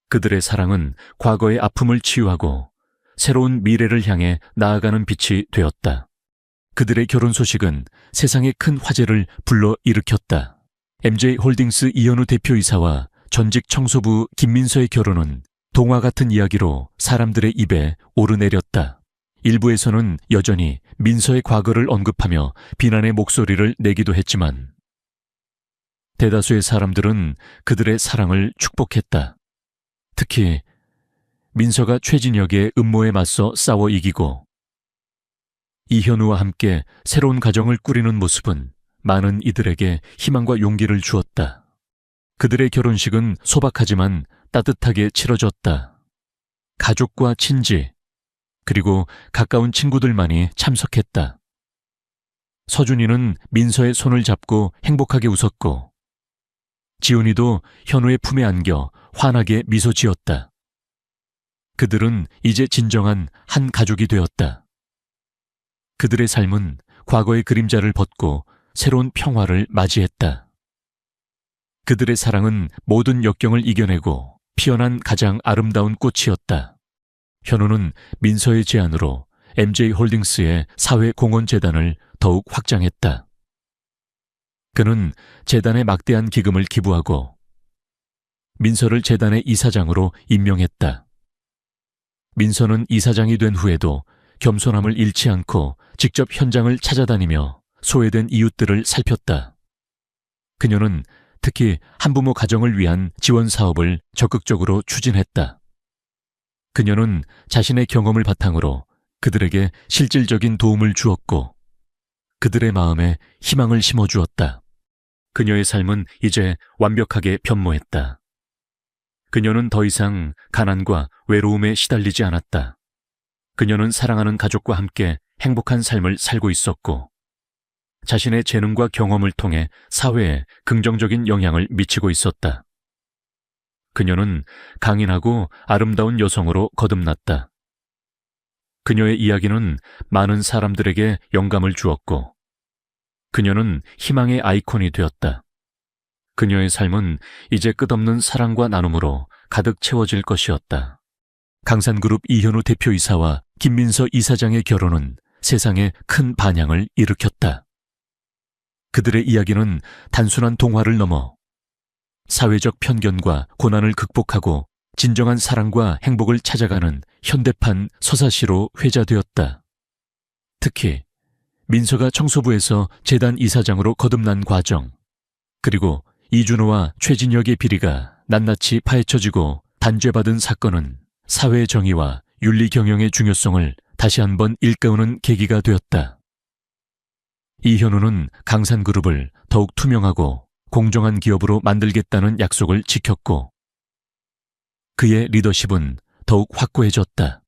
그들의 사랑은 과거의 아픔을 치유하고 새로운 미래를 향해 나아가는 빛이 되었다. 그들의 결혼 소식은 세상에 큰 화제를 불러일으켰다. MJ홀딩스 이현우 대표이사와 전직 청소부 김민서의 결혼은 동화 같은 이야기로 사람들의 입에 오르내렸다. 일부에서는 여전히 민서의 과거를 언급하며 비난의 목소리를 내기도 했지만 대다수의 사람들은 그들의 사랑을 축복했다. 특히 민서가 최진혁의 음모에 맞서 싸워 이기고 이현우와 함께 새로운 가정을 꾸리는 모습은 많은 이들에게 희망과 용기를 주었다. 그들의 결혼식은 소박하지만 따뜻하게 치러졌다. 가족과 친지, 그리고 가까운 친구들만이 참석했다. 서준이는 민서의 손을 잡고 행복하게 웃었고, 지훈이도 현우의 품에 안겨 환하게 미소 지었다. 그들은 이제 진정한 한 가족이 되었다. 그들의 삶은 과거의 그림자를 벗고 새로운 평화를 맞이했다. 그들의 사랑은 모든 역경을 이겨내고 피어난 가장 아름다운 꽃이었다. 현우는 민서의 제안으로 MJ홀딩스의 사회공헌재단을 더욱 확장했다. 그는 재단에 막대한 기금을 기부하고 민서를 재단의 이사장으로 임명했다. 민서는 이사장이 된 후에도 겸손함을 잃지 않고 직접 현장을 찾아다니며 소외된 이웃들을 살폈다. 그녀는 특히 한부모 가정을 위한 지원 사업을 적극적으로 추진했다. 그녀는 자신의 경험을 바탕으로 그들에게 실질적인 도움을 주었고 그들의 마음에 희망을 심어주었다. 그녀의 삶은 이제 완벽하게 변모했다. 그녀는 더 이상 가난과 외로움에 시달리지 않았다. 그녀는 사랑하는 가족과 함께 행복한 삶을 살고 있었고 자신의 재능과 경험을 통해 사회에 긍정적인 영향을 미치고 있었다. 그녀는 강인하고 아름다운 여성으로 거듭났다. 그녀의 이야기는 많은 사람들에게 영감을 주었고 그녀는 희망의 아이콘이 되었다. 그녀의 삶은 이제 끝없는 사랑과 나눔으로 가득 채워질 것이었다. 강산그룹 이현우 대표이사와 김민서 이사장의 결혼은 세상에 큰 반향을 일으켰다. 그들의 이야기는 단순한 동화를 넘어 사회적 편견과 고난을 극복하고 진정한 사랑과 행복을 찾아가는 현대판 서사시로 회자되었다. 특히 민서가 청소부에서 재단 이사장으로 거듭난 과정, 그리고 이준호와 최진혁의 비리가 낱낱이 파헤쳐지고 단죄받은 사건은 사회의 정의와 윤리 경영의 중요성을 다시 한번 일깨우는 계기가 되었다. 이현우는 강산그룹을 더욱 투명하고 공정한 기업으로 만들겠다는 약속을 지켰고 그의 리더십은 더욱 확고해졌다.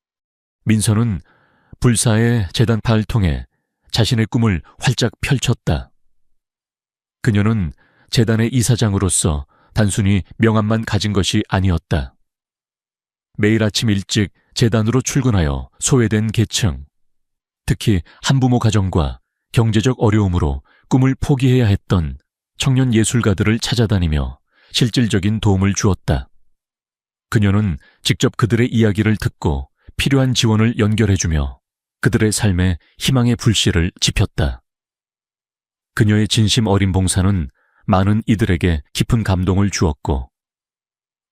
민서는 불사의 재단파를 통해 자신의 꿈을 활짝 펼쳤다. 그녀는 재단의 이사장으로서 단순히 명함만 가진 것이 아니었다. 매일 아침 일찍 재단으로 출근하여 소외된 계층, 특히 한부모 가정과 경제적 어려움으로 꿈을 포기해야 했던 청년 예술가들을 찾아다니며 실질적인 도움을 주었다. 그녀는 직접 그들의 이야기를 듣고 필요한 지원을 연결해주며 그들의 삶에 희망의 불씨를 지폈다. 그녀의 진심 어린 봉사는 많은 이들에게 깊은 감동을 주었고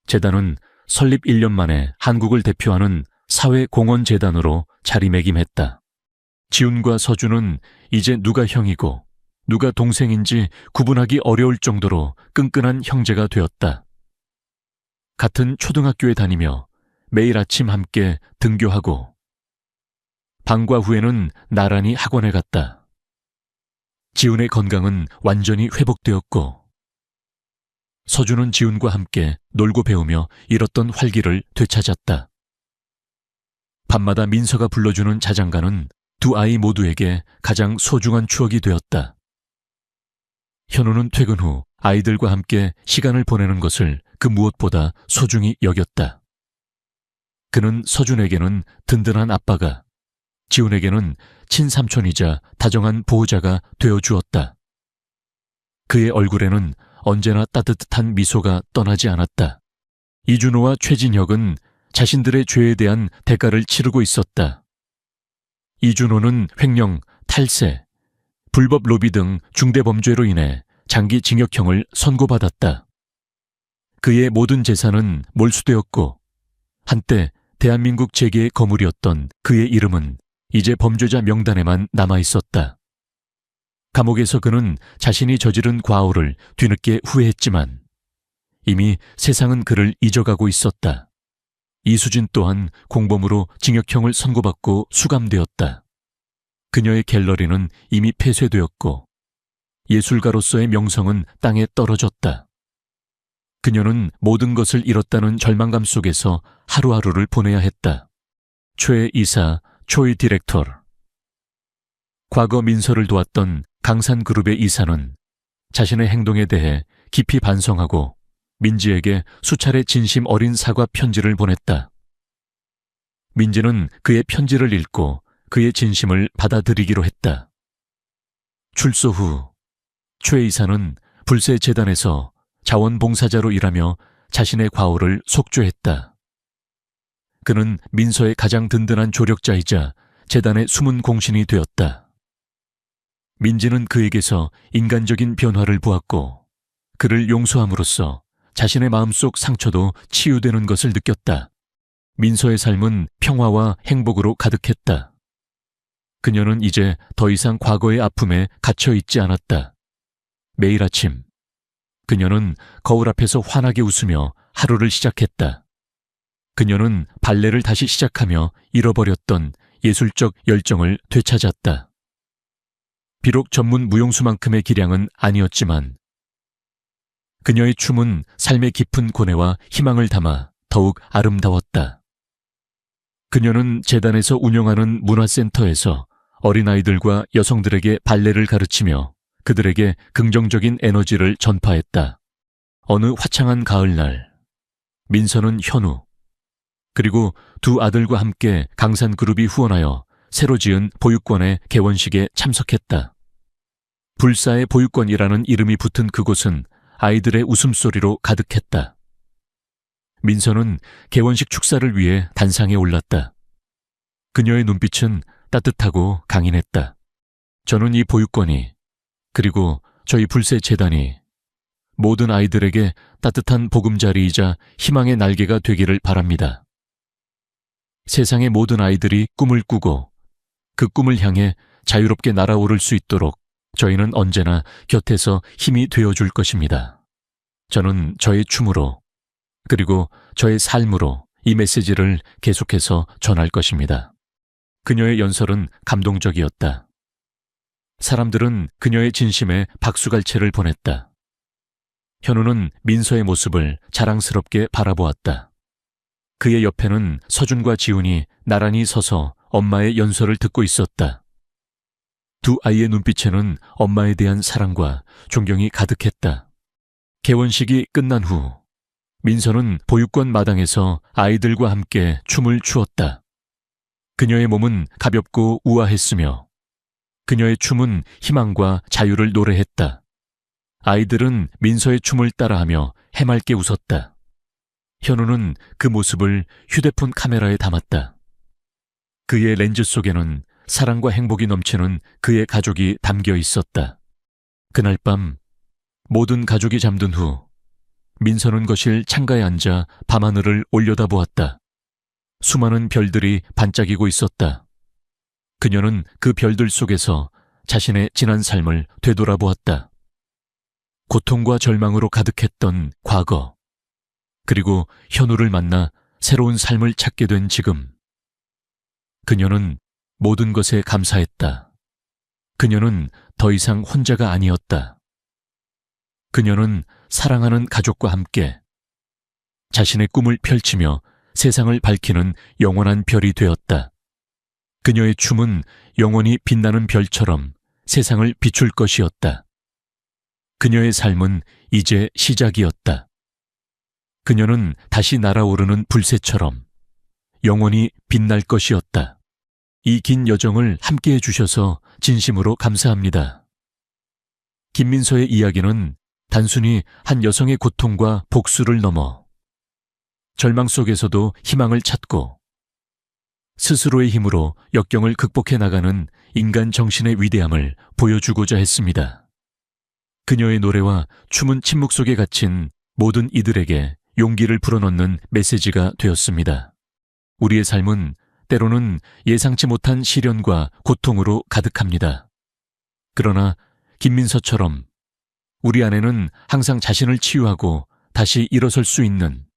재단은 설립 1년 만에 한국을 대표하는 사회공헌재단으로 자리매김했다. 지훈과 서준은 이제 누가 형이고 누가 동생인지 구분하기 어려울 정도로 끈끈한 형제가 되었다. 같은 초등학교에 다니며 매일 아침 함께 등교하고 방과 후에는 나란히 학원에 갔다. 지훈의 건강은 완전히 회복되었고 서준은 지훈과 함께 놀고 배우며 잃었던 활기를 되찾았다. 밤마다 민서가 불러주는 자장가는 두 아이 모두에게 가장 소중한 추억이 되었다. 현우는 퇴근 후 아이들과 함께 시간을 보내는 것을 그 무엇보다 소중히 여겼다. 그는 서준에게는 든든한 아빠가, 지훈에게는 친삼촌이자 다정한 보호자가 되어주었다. 그의 얼굴에는 언제나 따뜻한 미소가 떠나지 않았다. 이준호와 최진혁은 자신들의 죄에 대한 대가를 치르고 있었다. 이준호는 횡령, 탈세, 불법 로비 등 중대범죄로 인해 장기 징역형을 선고받았다. 그의 모든 재산은 몰수되었고 한때 대한민국 재계의 거물이었던 그의 이름은 이제 범죄자 명단에만 남아있었다. 감옥에서 그는 자신이 저지른 과오를 뒤늦게 후회했지만 이미 세상은 그를 잊어가고 있었다. 이수진 또한 공범으로 징역형을 선고받고 수감되었다. 그녀의 갤러리는 이미 폐쇄되었고 예술가로서의 명성은 땅에 떨어졌다. 그녀는 모든 것을 잃었다는 절망감 속에서 하루하루를 보내야 했다. 최 이사, 초이 디렉터. 과거 민서를 도왔던 강산그룹의 이사는 자신의 행동에 대해 깊이 반성하고 민지에게 수차례 진심 어린 사과 편지를 보냈다. 민지는 그의 편지를 읽고 그의 진심을 받아들이기로 했다. 출소 후 최 이사는 불세재단에서 자원봉사자로 일하며 자신의 과오를 속죄했다. 그는 민서의 가장 든든한 조력자이자 재단의 숨은 공신이 되었다. 민지는 그에게서 인간적인 변화를 보았고 그를 용서함으로써 자신의 마음속 상처도 치유되는 것을 느꼈다. 민서의 삶은 평화와 행복으로 가득했다. 그녀는 이제 더 이상 과거의 아픔에 갇혀 있지 않았다. 매일 아침 그녀는 거울 앞에서 환하게 웃으며 하루를 시작했다. 그녀는 발레를 다시 시작하며 잃어버렸던 예술적 열정을 되찾았다. 비록 전문 무용수만큼의 기량은 아니었지만 그녀의 춤은 삶의 깊은 고뇌와 희망을 담아 더욱 아름다웠다. 그녀는 재단에서 운영하는 문화센터에서 어린아이들과 여성들에게 발레를 가르치며 그들에게 긍정적인 에너지를 전파했다. 어느 화창한 가을날, 민서는 현우, 그리고 두 아들과 함께 강산그룹이 후원하여 새로 지은 보육원의 개원식에 참석했다. 불사의 보육원이라는 이름이 붙은 그곳은 아이들의 웃음소리로 가득했다. 민서는 개원식 축사를 위해 단상에 올랐다. 그녀의 눈빛은 따뜻하고 강인했다. 저는 이 보육원이 그리고 저희 불세재단이 모든 아이들에게 따뜻한 보금자리이자 희망의 날개가 되기를 바랍니다. 세상의 모든 아이들이 꿈을 꾸고 그 꿈을 향해 자유롭게 날아오를 수 있도록 저희는 언제나 곁에서 힘이 되어줄 것입니다. 저는 저의 춤으로 그리고 저의 삶으로 이 메시지를 계속해서 전할 것입니다. 그녀의 연설은 감동적이었다. 사람들은 그녀의 진심에 박수갈채를 보냈다. 현우는 민서의 모습을 자랑스럽게 바라보았다. 그의 옆에는 서준과 지훈이 나란히 서서 엄마의 연설을 듣고 있었다. 두 아이의 눈빛에는 엄마에 대한 사랑과 존경이 가득했다. 개원식이 끝난 후 민서는 보육원 마당에서 아이들과 함께 춤을 추었다. 그녀의 몸은 가볍고 우아했으며 그녀의 춤은 희망과 자유를 노래했다. 아이들은 민서의 춤을 따라하며 해맑게 웃었다. 현우는 그 모습을 휴대폰 카메라에 담았다. 그의 렌즈 속에는 사랑과 행복이 넘치는 그의 가족이 담겨 있었다. 그날 밤 모든 가족이 잠든 후 민서는 거실 창가에 앉아 밤하늘을 올려다보았다. 수많은 별들이 반짝이고 있었다. 그녀는 그 별들 속에서 자신의 지난 삶을 되돌아보았다. 고통과 절망으로 가득했던 과거, 그리고 현우를 만나 새로운 삶을 찾게 된 지금. 그녀는 모든 것에 감사했다. 그녀는 더 이상 혼자가 아니었다. 그녀는 사랑하는 가족과 함께 자신의 꿈을 펼치며 세상을 밝히는 영원한 별이 되었다. 그녀의 춤은 영원히 빛나는 별처럼 세상을 비출 것이었다. 그녀의 삶은 이제 시작이었다. 그녀는 다시 날아오르는 불새처럼 영원히 빛날 것이었다. 이 긴 여정을 함께해 주셔서 진심으로 감사합니다. 김민서의 이야기는 단순히 한 여성의 고통과 복수를 넘어 절망 속에서도 희망을 찾고 스스로의 힘으로 역경을 극복해 나가는 인간 정신의 위대함을 보여주고자 했습니다. 그녀의 노래와 춤은 침묵 속에 갇힌 모든 이들에게 용기를 불어넣는 메시지가 되었습니다. 우리의 삶은 때로는 예상치 못한 시련과 고통으로 가득합니다. 그러나 김민서처럼 우리 안에는 항상 자신을 치유하고 다시 일어설 수 있는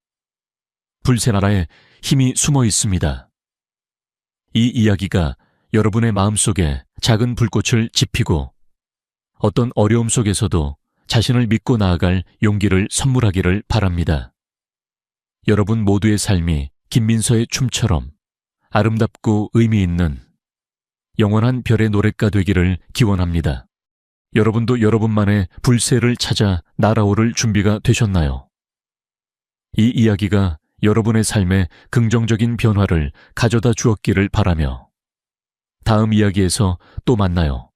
불새나라에 힘이 숨어 있습니다. 이 이야기가 여러분의 마음속에 작은 불꽃을 지피고 어떤 어려움 속에서도 자신을 믿고 나아갈 용기를 선물하기를 바랍니다. 여러분 모두의 삶이 김민서의 춤처럼 아름답고 의미 있는 영원한 별의 노랫가 되기를 기원합니다. 여러분도 여러분만의 불새를 찾아 날아오를 준비가 되셨나요? 이 이야기가 여러분의 삶에 긍정적인 변화를 가져다 주었기를 바라며 다음 이야기에서 또 만나요.